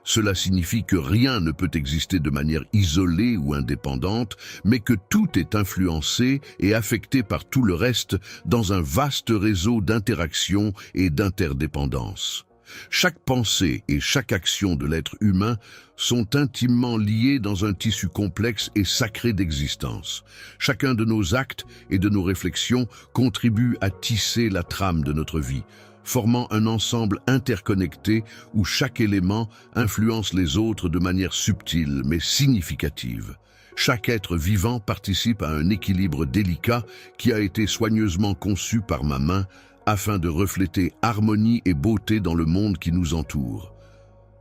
Speaker 1: Cela signifie que rien ne peut exister de manière isolée ou indépendante, mais que tout est influencé et affecté par tout le reste dans un vaste réseau d'interactions et d'interdépendance. Chaque pensée et chaque action de l'être humain sont intimement liées dans un tissu complexe et sacré d'existence. Chacun de nos actes et de nos réflexions contribue à tisser la trame de notre vie, formant un ensemble interconnecté où chaque élément influence les autres de manière subtile mais significative. Chaque être vivant participe à un équilibre délicat qui a été soigneusement conçu par ma main afin de refléter harmonie et beauté dans le monde qui nous entoure.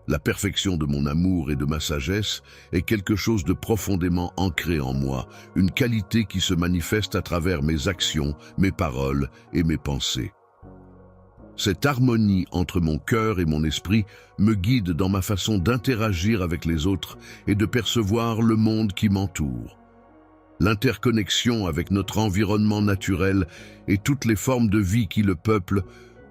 Speaker 1: La perfection de mon amour et de ma sagesse est quelque chose de profondément ancré en moi, une qualité qui se manifeste à travers mes actions, mes paroles et mes pensées. Cette harmonie entre mon cœur et mon esprit me guide dans ma façon d'interagir avec les autres et de percevoir le monde qui m'entoure. L'interconnexion avec notre environnement naturel et toutes les formes de vie qui le peuplent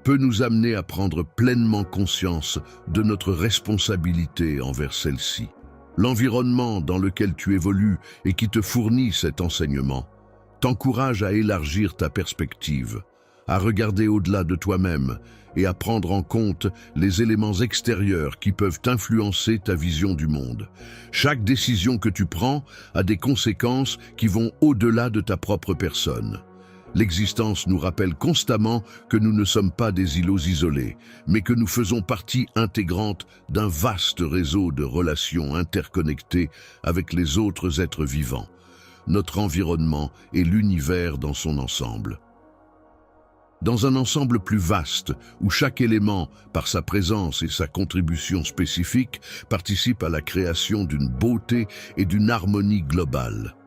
Speaker 1: peut nous amener à prendre pleinement conscience de notre responsabilité envers celle-ci. L'environnement dans lequel tu évolues et qui te fournit cet enseignement t'encourage à élargir ta perspective, à regarder au-delà de toi-même et à prendre en compte les éléments extérieurs qui peuvent influencer ta vision du monde. Chaque décision que tu prends a des conséquences qui vont au-delà de ta propre personne. L'existence nous rappelle constamment que nous ne sommes pas des îlots isolés, mais que nous faisons partie intégrante d'un vaste réseau de relations interconnectées avec les autres êtres vivants, notre environnement et l'univers dans son ensemble. Dans un ensemble plus vaste, où chaque élément, par sa présence et sa contribution spécifique, participe à la création d'une beauté et d'une harmonie globale.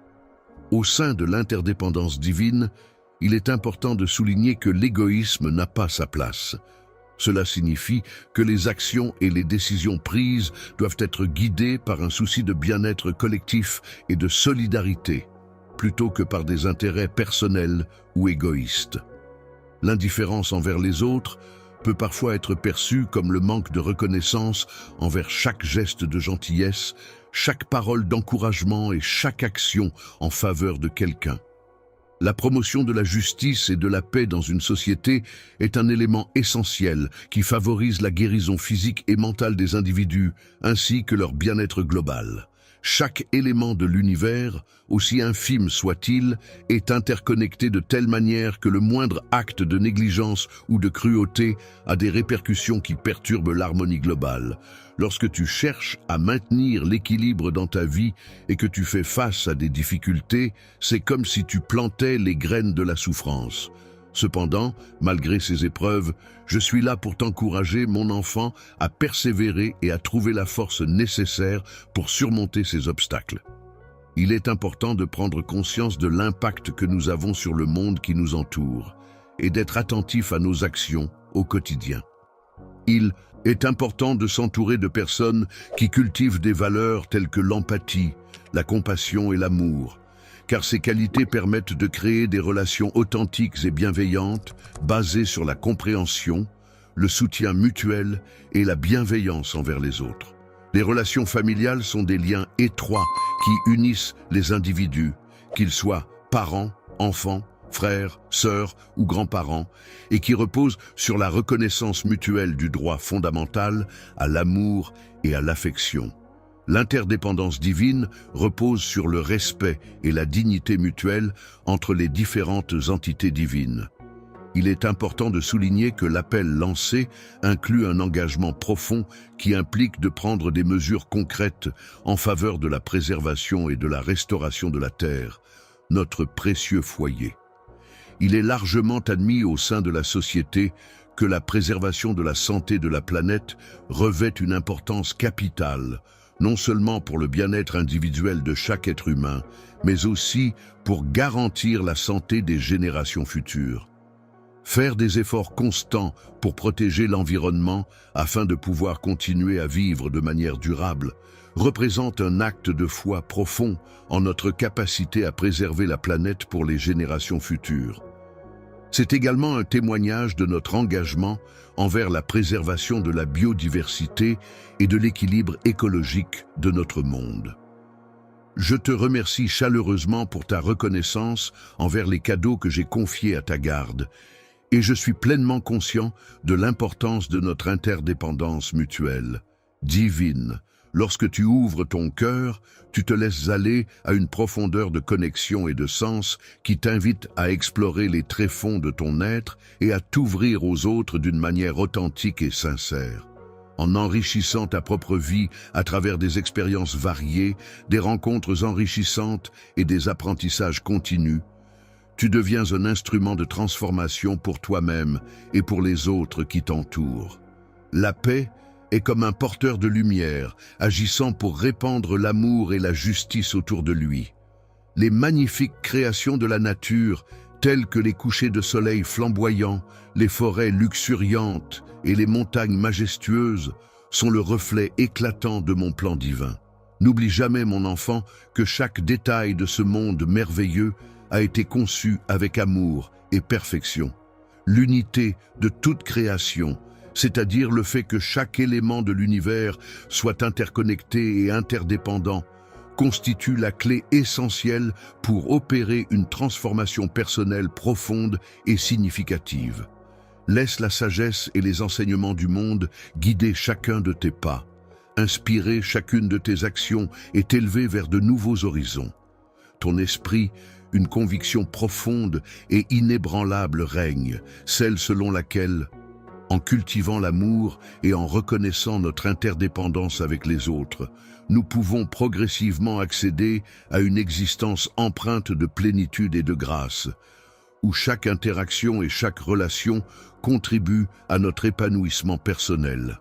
Speaker 1: Au sein de l'interdépendance divine, il est important de souligner que l'égoïsme n'a pas sa place. Cela signifie que les actions et les décisions prises doivent être guidées par un souci de bien-être collectif et de solidarité, plutôt que par des intérêts personnels ou égoïstes. L'indifférence envers les autres peut parfois être perçue comme le manque de reconnaissance envers chaque geste de gentillesse, chaque parole d'encouragement et chaque action en faveur de quelqu'un. La promotion de la justice et de la paix dans une société est un élément essentiel qui favorise la guérison physique et mentale des individus, ainsi que leur bien-être global. Chaque élément de l'univers, aussi infime soit-il, est interconnecté de telle manière que le moindre acte de négligence ou de cruauté a des répercussions qui perturbent l'harmonie globale. Lorsque tu cherches à maintenir l'équilibre dans ta vie et que tu fais face à des difficultés, c'est comme si tu plantais les graines de la souffrance. Cependant, malgré ces épreuves, je suis là pour t'encourager, mon enfant, à persévérer et à trouver la force nécessaire pour surmonter ces obstacles. Il est important de prendre conscience de l'impact que nous avons sur le monde qui nous entoure et d'être attentif à nos actions au quotidien. Il est important de s'entourer de personnes qui cultivent des valeurs telles que l'empathie, la compassion et l'amour, car ces qualités permettent de créer des relations authentiques et bienveillantes, basées sur la compréhension, le soutien mutuel et la bienveillance envers les autres. Les relations familiales sont des liens étroits qui unissent les individus, qu'ils soient parents, enfants, frères, sœurs ou grands-parents, et qui reposent sur la reconnaissance mutuelle du droit fondamental à l'amour et à l'affection. L'interdépendance divine repose sur le respect et la dignité mutuelle entre les différentes entités divines. Il est important de souligner que l'appel lancé inclut un engagement profond qui implique de prendre des mesures concrètes en faveur de la préservation et de la restauration de la Terre, notre précieux foyer. Il est largement admis au sein de la société que la préservation de la santé de la planète revêt une importance capitale, non seulement pour le bien-être individuel de chaque être humain, mais aussi pour garantir la santé des générations futures. Faire des efforts constants pour protéger l'environnement afin de pouvoir continuer à vivre de manière durable représente un acte de foi profond en notre capacité à préserver la planète pour les générations futures. C'est également un témoignage de notre engagement envers la préservation de la biodiversité et de l'équilibre écologique de notre monde. Je te remercie chaleureusement pour ta reconnaissance envers les cadeaux que j'ai confiés à ta garde, et je suis pleinement conscient de l'importance de notre interdépendance mutuelle. Divine, lorsque tu ouvres ton cœur, tu te laisses aller à une profondeur de connexion et de sens qui t'invite à explorer les tréfonds de ton être et à t'ouvrir aux autres d'une manière authentique et sincère. En enrichissant ta propre vie à travers des expériences variées, des rencontres enrichissantes et des apprentissages continus, tu deviens un instrument de transformation pour toi-même et pour les autres qui t'entourent. La paix est comme un porteur de lumière, agissant pour répandre l'amour et la justice autour de lui. Les magnifiques créations de la nature, telles que les couchers de soleil flamboyants, les forêts luxuriantes et les montagnes majestueuses, sont le reflet éclatant de mon plan divin. N'oublie jamais, mon enfant, que chaque détail de ce monde merveilleux a été conçu avec amour et perfection. L'unité de toute création, c'est-à-dire le fait que chaque élément de l'univers soit interconnecté et interdépendant, constitue la clé essentielle pour opérer une transformation personnelle profonde et significative. Laisse la sagesse et les enseignements du monde guider chacun de tes pas, inspirer chacune de tes actions et t'élever vers de nouveaux horizons. Ton esprit, une conviction profonde et inébranlable règne, celle selon laquelle, en cultivant l'amour et en reconnaissant notre interdépendance avec les autres, nous pouvons progressivement accéder à une existence empreinte de plénitude et de grâce, où chaque interaction et chaque relation contribuent à notre épanouissement personnel.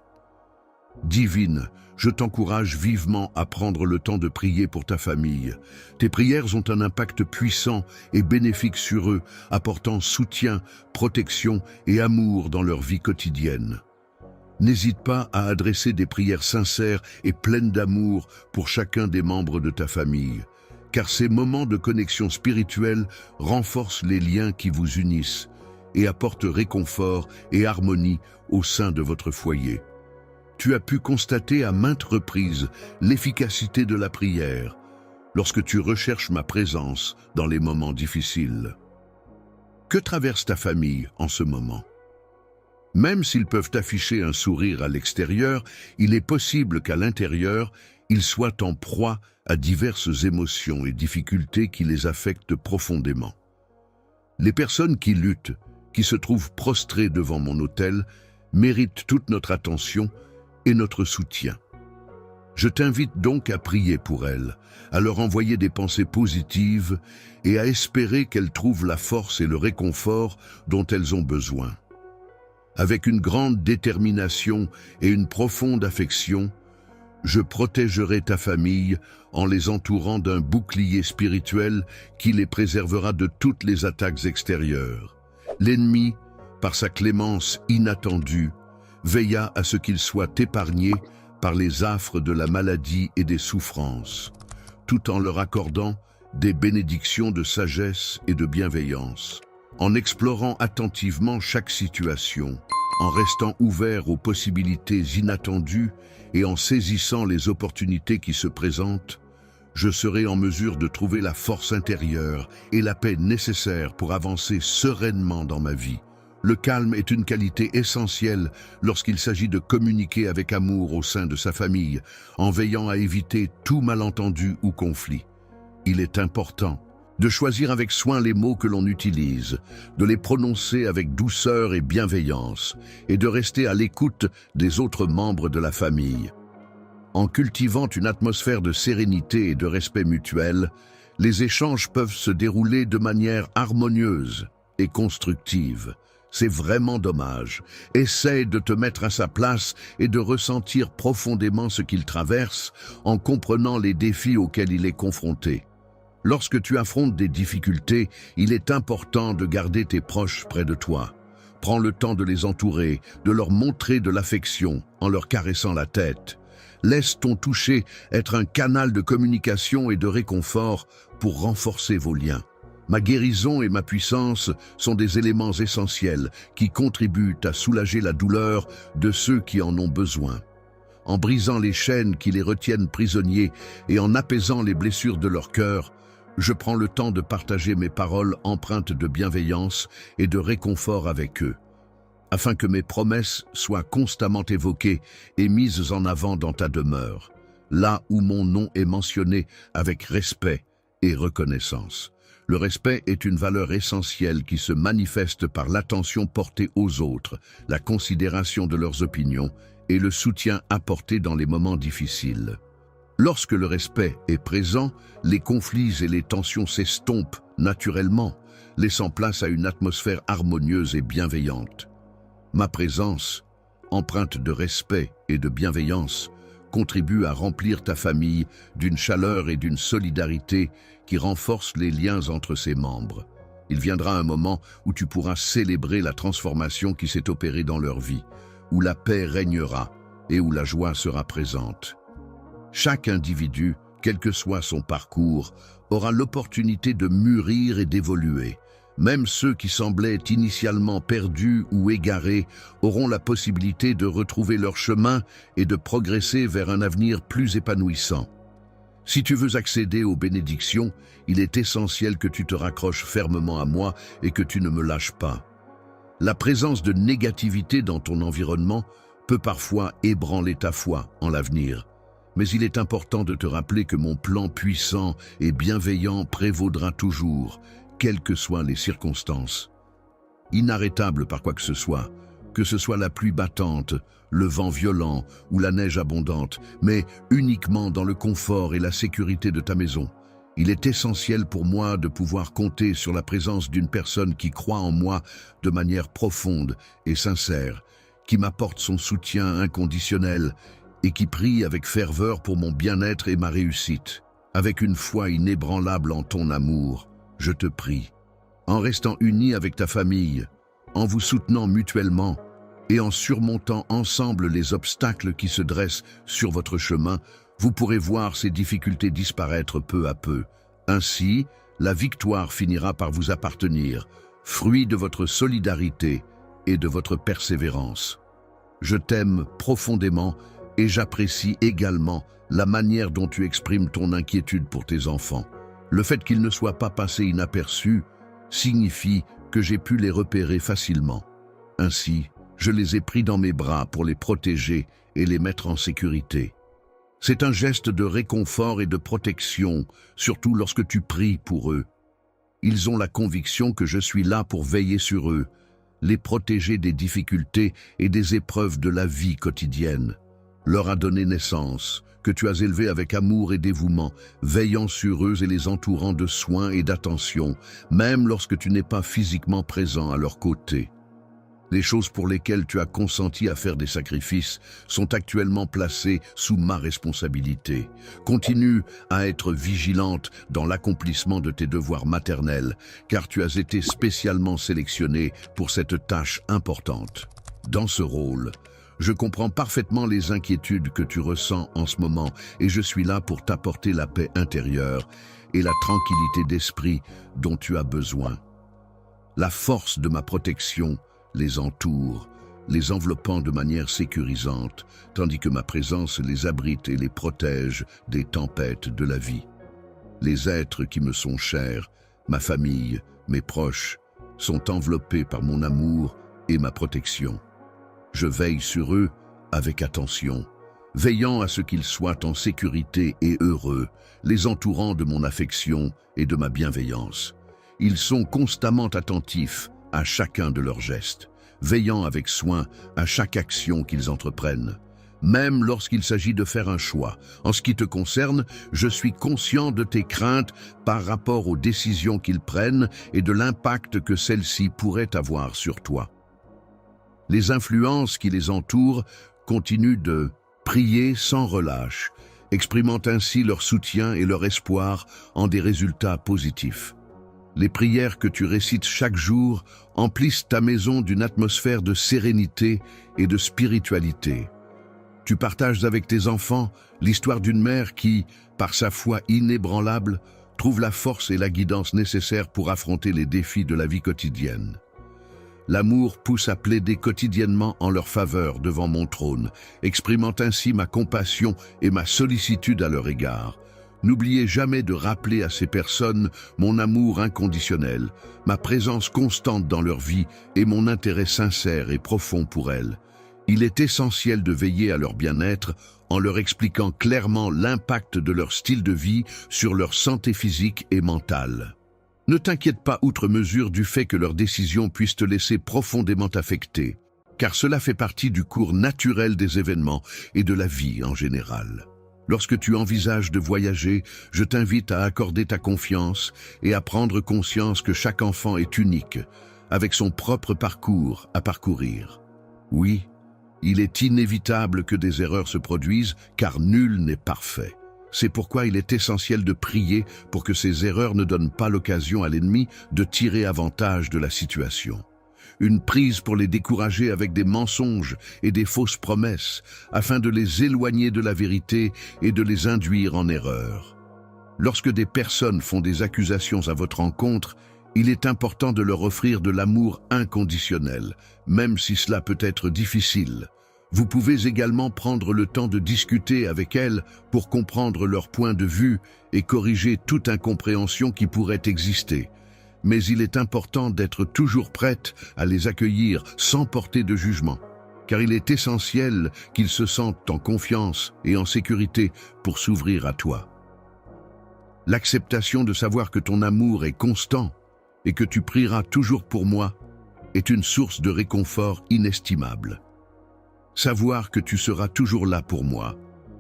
Speaker 1: Divine, je t'encourage vivement à prendre le temps de prier pour ta famille. Tes prières ont un impact puissant et bénéfique sur eux, apportant soutien, protection et amour dans leur vie quotidienne. N'hésite pas à adresser des prières sincères et pleines d'amour pour chacun des membres de ta famille, car ces moments de connexion spirituelle renforcent les liens qui vous unissent et apportent réconfort et harmonie au sein de votre foyer. Tu as pu constater à maintes reprises l'efficacité de la prière lorsque tu recherches ma présence dans les moments difficiles. Que traverse ta famille en ce moment? Même s'ils peuvent afficher un sourire à l'extérieur, il est possible qu'à l'intérieur, ils soient en proie à diverses émotions et difficultés qui les affectent profondément. Les personnes qui luttent, qui se trouvent prostrées devant mon autel, méritent toute notre attention et notre soutien. Je t'invite donc à prier pour elles, à leur envoyer des pensées positives et à espérer qu'elles trouvent la force et le réconfort dont elles ont besoin. Avec une grande détermination et une profonde affection, je protégerai ta famille en les entourant d'un bouclier spirituel qui les préservera de toutes les attaques extérieures. L'ennemi, par sa clémence inattendue, veilla à ce qu'ils soient épargnés par les affres de la maladie et des souffrances, tout en leur accordant des bénédictions de sagesse et de bienveillance. En explorant attentivement chaque situation, en restant ouvert aux possibilités inattendues et en saisissant les opportunités qui se présentent, je serai en mesure de trouver la force intérieure et la paix nécessaires pour avancer sereinement dans ma vie. Le calme est une qualité essentielle lorsqu'il s'agit de communiquer avec amour au sein de sa famille, en veillant à éviter tout malentendu ou conflit. Il est important de choisir avec soin les mots que l'on utilise, de les prononcer avec douceur et bienveillance, et de rester à l'écoute des autres membres de la famille. En cultivant une atmosphère de sérénité et de respect mutuel, les échanges peuvent se dérouler de manière harmonieuse et constructive. C'est vraiment dommage. Essaie de te mettre à sa place et de ressentir profondément ce qu'il traverse en comprenant les défis auxquels il est confronté. Lorsque tu affrontes des difficultés, il est important de garder tes proches près de toi. Prends le temps de les entourer, de leur montrer de l'affection en leur caressant la tête. Laisse ton toucher être un canal de communication et de réconfort pour renforcer vos liens. Ma guérison et ma puissance sont des éléments essentiels qui contribuent à soulager la douleur de ceux qui en ont besoin. En brisant les chaînes qui les retiennent prisonniers et en apaisant les blessures de leur cœur, je prends le temps de partager mes paroles empreintes de bienveillance et de réconfort avec eux, afin que mes promesses soient constamment évoquées et mises en avant dans ta demeure, là où mon nom est mentionné avec respect et reconnaissance. Le respect est une valeur essentielle qui se manifeste par l'attention portée aux autres, la considération de leurs opinions et le soutien apporté dans les moments difficiles. Lorsque le respect est présent, les conflits et les tensions s'estompent naturellement, laissant place à une atmosphère harmonieuse et bienveillante. Ma présence, empreinte de respect et de bienveillance, contribue à remplir ta famille d'une chaleur et d'une solidarité qui renforcent les liens entre ses membres. Il viendra un moment où tu pourras célébrer la transformation qui s'est opérée dans leur vie, où la paix régnera et où la joie sera présente. Chaque individu, quel que soit son parcours, aura l'opportunité de mûrir et d'évoluer. Même ceux qui semblaient initialement perdus ou égarés auront la possibilité de retrouver leur chemin et de progresser vers un avenir plus épanouissant. Si tu veux accéder aux bénédictions, il est essentiel que tu te raccroches fermement à moi et que tu ne me lâches pas. La présence de négativité dans ton environnement peut parfois ébranler ta foi en l'avenir. Mais il est important de te rappeler que mon plan puissant et bienveillant prévaudra toujours, quelles que soient les circonstances. Inarrêtable par quoi que ce soit la pluie battante, le vent violent ou la neige abondante, mais uniquement dans le confort et la sécurité de ta maison. Il est essentiel pour moi de pouvoir compter sur la présence d'une personne qui croit en moi de manière profonde et sincère, qui m'apporte son soutien inconditionnel et qui prie avec ferveur pour mon bien-être et ma réussite. Avec une foi inébranlable en ton amour, je te prie, en restant unis avec ta famille, en vous soutenant mutuellement et en surmontant ensemble les obstacles qui se dressent sur votre chemin, vous pourrez voir ces difficultés disparaître peu à peu. Ainsi, la victoire finira par vous appartenir, fruit de votre solidarité et de votre persévérance. Je t'aime profondément et j'apprécie également la manière dont tu exprimes ton inquiétude pour tes enfants. Le fait qu'ils ne soient pas passés inaperçus signifie que j'ai pu les repérer facilement. Ainsi, je les ai pris dans mes bras pour les protéger et les mettre en sécurité. C'est un geste de réconfort et de protection, surtout lorsque tu pries pour eux. Ils ont la conviction que je suis là pour veiller sur eux, les protéger des difficultés et des épreuves de la vie quotidienne. Leur a donné naissance, que tu as élevé avec amour et dévouement, veillant sur eux et les entourant de soins et d'attention, même lorsque tu n'es pas physiquement présent à leur côté. Les choses pour lesquelles tu as consenti à faire des sacrifices sont actuellement placées sous ma responsabilité. Continue à être vigilante dans l'accomplissement de tes devoirs maternels, car tu as été spécialement sélectionnée pour cette tâche importante. Dans ce rôle, je comprends parfaitement les inquiétudes que tu ressens en ce moment et je suis là pour t'apporter la paix intérieure et la tranquillité d'esprit dont tu as besoin. La force de ma protection les entoure, les enveloppant de manière sécurisante, tandis que ma présence les abrite et les protège des tempêtes de la vie. Les êtres qui me sont chers, ma famille, mes proches, sont enveloppés par mon amour et ma protection. Je veille sur eux avec attention, veillant à ce qu'ils soient en sécurité et heureux, les entourant de mon affection et de ma bienveillance. Ils sont constamment attentifs à chacun de leurs gestes, veillant avec soin à chaque action qu'ils entreprennent. même lorsqu'il s'agit de faire un choix. En ce qui te concerne, je suis conscient de tes craintes par rapport aux décisions qu'ils prennent et de l'impact que celles-ci pourraient avoir sur toi. Les influences qui les entourent continuent de prier sans relâche, exprimant ainsi leur soutien et leur espoir en des résultats positifs. Les prières que tu récites chaque jour emplissent ta maison d'une atmosphère de sérénité et de spiritualité. Tu partages avec tes enfants l'histoire d'une mère qui, par sa foi inébranlable, trouve la force et la guidance nécessaires pour affronter les défis de la vie quotidienne. L'amour pousse à plaider quotidiennement en leur faveur devant mon trône, exprimant ainsi ma compassion et ma sollicitude à leur égard. N'oubliez jamais de rappeler à ces personnes mon amour inconditionnel, ma présence constante dans leur vie et mon intérêt sincère et profond pour elles. Il est essentiel de veiller à leur bien-être en leur expliquant clairement l'impact de leur style de vie sur leur santé physique et mentale. Ne t'inquiète pas outre mesure du fait que leurs décisions puissent te laisser profondément affecté, car cela fait partie du cours naturel des événements et de la vie en général. Lorsque tu envisages de voyager, je t'invite à accorder ta confiance et à prendre conscience que chaque enfant est unique, avec son propre parcours à parcourir. Oui, il est inévitable que des erreurs se produisent, car nul n'est parfait. C'est pourquoi il est essentiel de prier pour que ces erreurs ne donnent pas l'occasion à l'ennemi de tirer avantage de la situation. Une prise pour les décourager avec des mensonges et des fausses promesses, afin de les éloigner de la vérité et de les induire en erreur. Lorsque des personnes font des accusations à votre encontre, il est important de leur offrir de l'amour inconditionnel, même si cela peut être difficile. Vous pouvez également prendre le temps de discuter avec elles pour comprendre leur point de vue et corriger toute incompréhension qui pourrait exister. Mais il est important d'être toujours prête à les accueillir sans porter de jugement, car il est essentiel qu'ils se sentent en confiance et en sécurité pour s'ouvrir à toi. L'acceptation de savoir que ton amour est constant et que tu prieras toujours pour moi est une source de réconfort inestimable. Savoir que tu seras toujours là pour moi,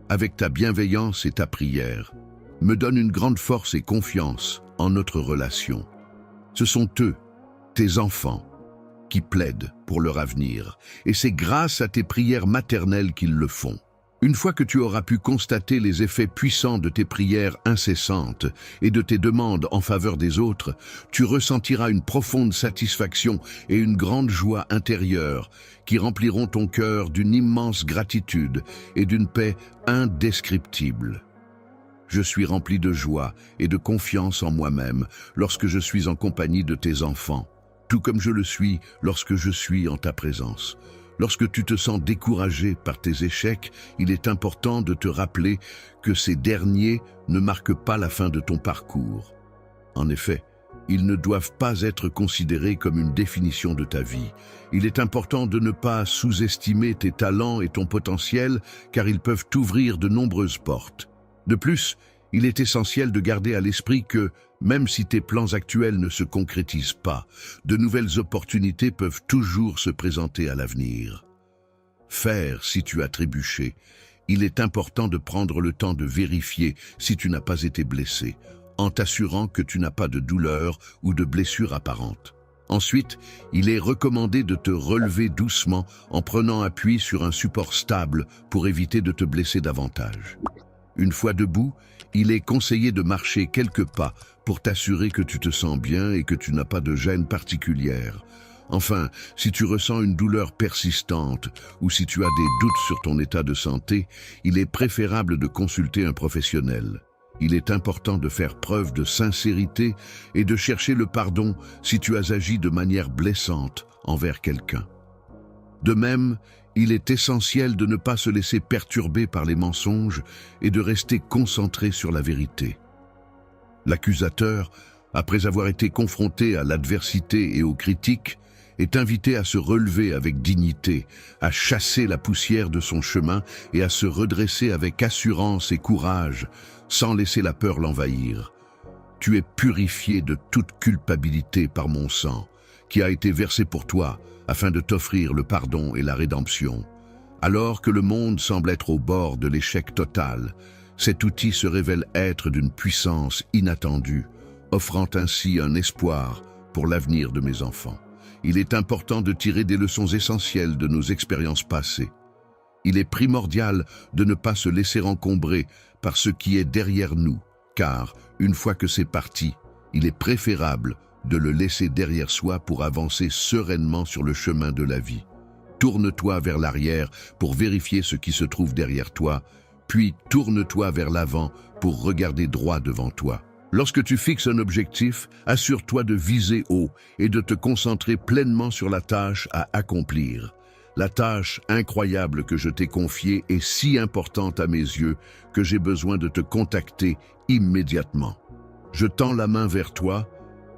Speaker 1: avec ta bienveillance et ta prière, me donne une grande force et confiance en notre relation. Ce sont eux, tes enfants, qui plaident pour leur avenir, et c'est grâce à tes prières maternelles qu'ils le font. Une fois que tu auras pu constater les effets puissants de tes prières incessantes et de tes demandes en faveur des autres, tu ressentiras une profonde satisfaction et une grande joie intérieure qui rempliront ton cœur d'une immense gratitude et d'une paix indescriptible. Je suis rempli de joie et de confiance en moi-même lorsque je suis en compagnie de tes enfants, tout comme je le suis lorsque je suis en ta présence. Lorsque tu te sens découragé par tes échecs, il est important de te rappeler que ces derniers ne marquent pas la fin de ton parcours. En effet, ils ne doivent pas être considérés comme une définition de ta vie. Il est important de ne pas sous-estimer tes talents et ton potentiel, car ils peuvent t'ouvrir de nombreuses portes. De plus, il est essentiel de garder à l'esprit que, même si tes plans actuels ne se concrétisent pas, de nouvelles opportunités peuvent toujours se présenter à l'avenir. Faire si tu as trébuché. Il est important de prendre le temps de vérifier si tu n'as pas été blessé, en t'assurant que tu n'as pas de douleur ou de blessure apparente. Ensuite, il est recommandé de te relever doucement en prenant appui sur un support stable pour éviter de te blesser davantage. Une fois debout, il est conseillé de marcher quelques pas pour t'assurer que tu te sens bien et que tu n'as pas de gêne particulière. Enfin, si tu ressens une douleur persistante ou si tu as des doutes sur ton état de santé, il est préférable de consulter un professionnel. Il est important de faire preuve de sincérité et de chercher le pardon si tu as agi de manière blessante envers quelqu'un. De même, il est essentiel de ne pas se laisser perturber par les mensonges et de rester concentré sur la vérité. L'accusateur, après avoir été confronté à l'adversité et aux critiques, est invité à se relever avec dignité, à chasser la poussière de son chemin et à se redresser avec assurance et courage, sans laisser la peur l'envahir. Tu es purifié de toute culpabilité par mon sang, qui a été versé pour toi, afin de t'offrir le pardon et la rédemption. Alors que le monde semble être au bord de l'échec total, cet outil se révèle être d'une puissance inattendue, offrant ainsi un espoir pour l'avenir de mes enfants. Il est important de tirer des leçons essentielles de nos expériences passées. Il est primordial de ne pas se laisser encombrer par ce qui est derrière nous, car, une fois que c'est parti, il est préférable de le laisser derrière soi pour avancer sereinement sur le chemin de la vie. Tourne-toi vers l'arrière pour vérifier ce qui se trouve derrière toi, puis tourne-toi vers l'avant pour regarder droit devant toi. Lorsque tu fixes un objectif, assure-toi de viser haut et de te concentrer pleinement sur la tâche à accomplir. La tâche incroyable que je t'ai confiée est si importante à mes yeux que j'ai besoin de te contacter immédiatement. Je tends la main vers toi,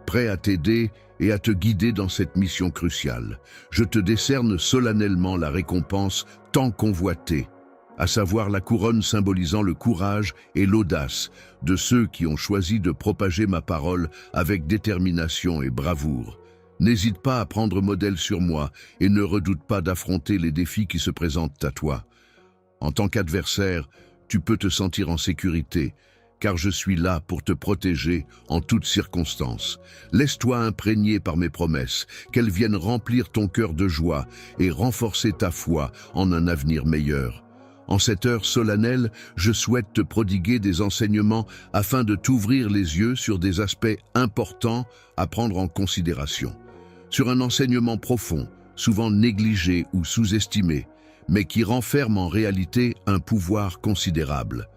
Speaker 1: prêt à t'aider et à te guider dans cette mission cruciale. Je te décerne solennellement la récompense tant convoitée, à savoir la couronne symbolisant le courage et l'audace de ceux qui ont choisi de propager ma parole avec détermination et bravoure. N'hésite pas à prendre modèle sur moi et ne redoute pas d'affronter les défis qui se présentent à toi. En tant qu'adversaire, tu peux te sentir en sécurité, car je suis là pour te protéger en toutes circonstances. Laisse-toi imprégner par mes promesses, qu'elles viennent remplir ton cœur de joie et renforcer ta foi en un avenir meilleur. En cette heure solennelle, je souhaite te prodiguer des enseignements afin de t'ouvrir les yeux sur des aspects importants à prendre en considération. Sur un enseignement profond, souvent négligé ou sous-estimé, mais qui renferme en réalité un pouvoir considérable.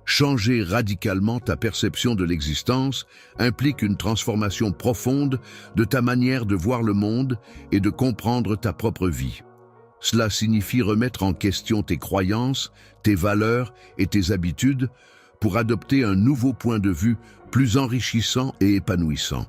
Speaker 1: Changer radicalement ta perception de l'existence implique une transformation profonde de ta manière de voir le monde et de comprendre ta propre vie. Cela signifie remettre en question tes croyances, tes valeurs et tes habitudes pour adopter un nouveau point de vue plus enrichissant et épanouissant.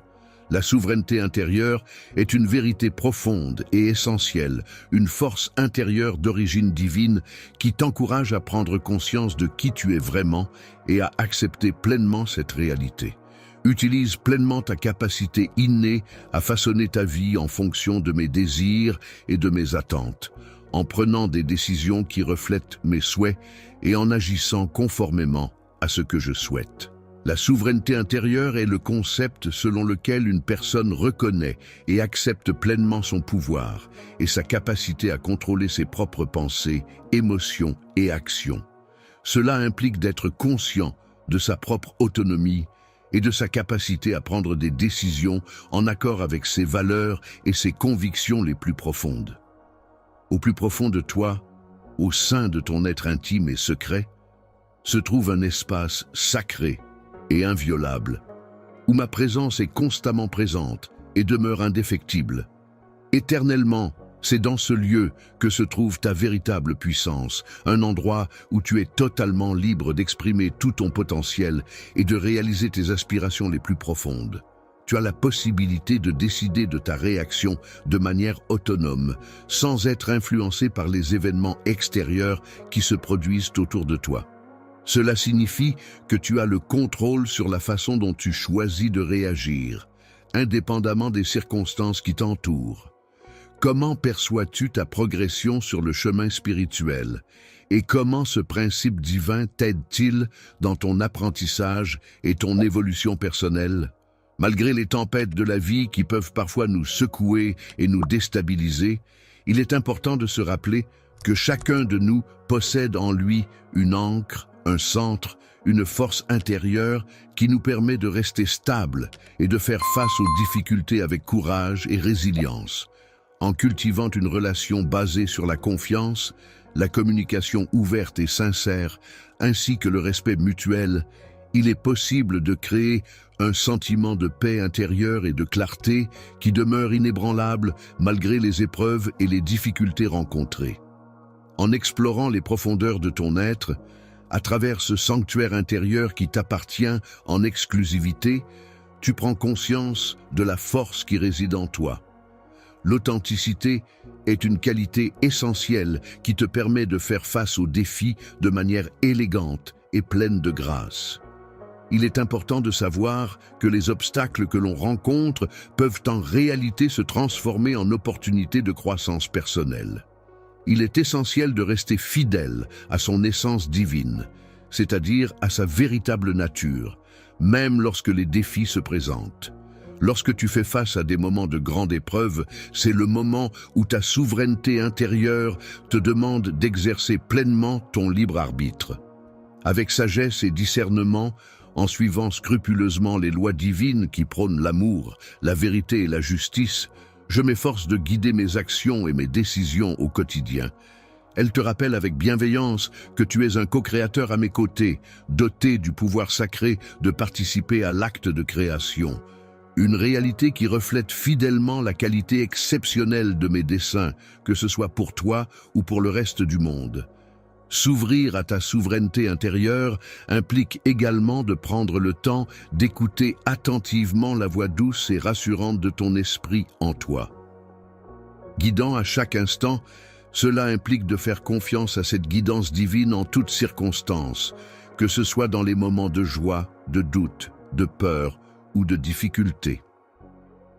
Speaker 1: La souveraineté intérieure est une vérité profonde et essentielle, une force intérieure d'origine divine qui t'encourage à prendre conscience de qui tu es vraiment et à accepter pleinement cette réalité. Utilise pleinement ta capacité innée à façonner ta vie en fonction de mes désirs et de mes attentes, en prenant des décisions qui reflètent mes souhaits et en agissant conformément à ce que je souhaite. La souveraineté intérieure est le concept selon lequel une personne reconnaît et accepte pleinement son pouvoir et sa capacité à contrôler ses propres pensées, émotions et actions. Cela implique d'être conscient de sa propre autonomie et de sa capacité à prendre des décisions en accord avec ses valeurs et ses convictions les plus profondes. Au plus profond de toi, au sein de ton être intime et secret, se trouve un espace sacré et inviolable, où ma présence est constamment présente et demeure indéfectible. Éternellement, c'est dans ce lieu que se trouve ta véritable puissance, un endroit où tu es totalement libre d'exprimer tout ton potentiel et de réaliser tes aspirations les plus profondes. Tu as la possibilité de décider de ta réaction de manière autonome, sans être influencé par les événements extérieurs qui se produisent autour de toi. Cela signifie que tu as le contrôle sur la façon dont tu choisis de réagir, indépendamment des circonstances qui t'entourent. Comment perçois-tu ta progression sur le chemin spirituel et comment ce principe divin t'aide-t-il dans ton apprentissage et ton évolution personnelle? Malgré les tempêtes de la vie qui peuvent parfois nous secouer et nous déstabiliser, il est important de se rappeler que chacun de nous possède en lui une ancre, un centre, une force intérieure qui nous permet de rester stable et de faire face aux difficultés avec courage et résilience. En cultivant une relation basée sur la confiance, la communication ouverte et sincère, ainsi que le respect mutuel, il est possible de créer un sentiment de paix intérieure et de clarté qui demeure inébranlable malgré les épreuves et les difficultés rencontrées. En explorant les profondeurs de ton être, à travers ce sanctuaire intérieur qui t'appartient en exclusivité, tu prends conscience de la force qui réside en toi. L'authenticité est une qualité essentielle qui te permet de faire face aux défis de manière élégante et pleine de grâce. Il est important de savoir que les obstacles que l'on rencontre peuvent en réalité se transformer en opportunités de croissance personnelle. Il est essentiel de rester fidèle à son essence divine, c'est-à-dire à sa véritable nature, même lorsque les défis se présentent. Lorsque tu fais face à des moments de grande épreuve, c'est le moment où ta souveraineté intérieure te demande d'exercer pleinement ton libre arbitre. Avec sagesse et discernement, en suivant scrupuleusement les lois divines qui prônent l'amour, la vérité et la justice, je m'efforce de guider mes actions et mes décisions au quotidien. Elle te rappelle avec bienveillance que tu es un co-créateur à mes côtés, doté du pouvoir sacré de participer à l'acte de création. Une réalité qui reflète fidèlement la qualité exceptionnelle de mes desseins, que ce soit pour toi ou pour le reste du monde. S'ouvrir à ta souveraineté intérieure implique également de prendre le temps d'écouter attentivement la voix douce et rassurante de ton esprit en toi. Guidant à chaque instant, cela implique de faire confiance à cette guidance divine en toutes circonstances, que ce soit dans les moments de joie, de doute, de peur ou de difficulté.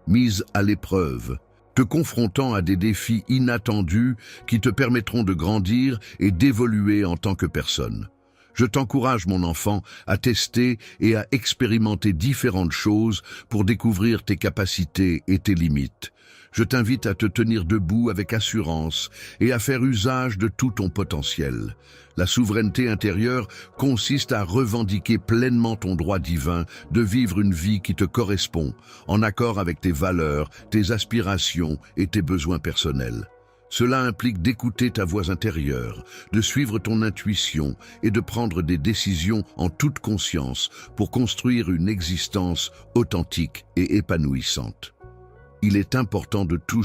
Speaker 1: Mise à l'épreuve, te confrontant à des défis inattendus qui te permettront de grandir et d'évoluer en tant que personne. Je t'encourage, mon enfant, à tester et à expérimenter différentes choses pour découvrir tes capacités et tes limites. Je t'invite à te tenir debout avec assurance et à faire usage de tout ton potentiel. La souveraineté intérieure consiste à revendiquer pleinement ton droit divin de vivre une vie qui te correspond, en accord avec tes valeurs, tes aspirations et tes besoins personnels. Cela implique d'écouter ta voix intérieure, de suivre ton intuition et de prendre des décisions en toute conscience pour construire une existence authentique et épanouissante. Il est important de toujours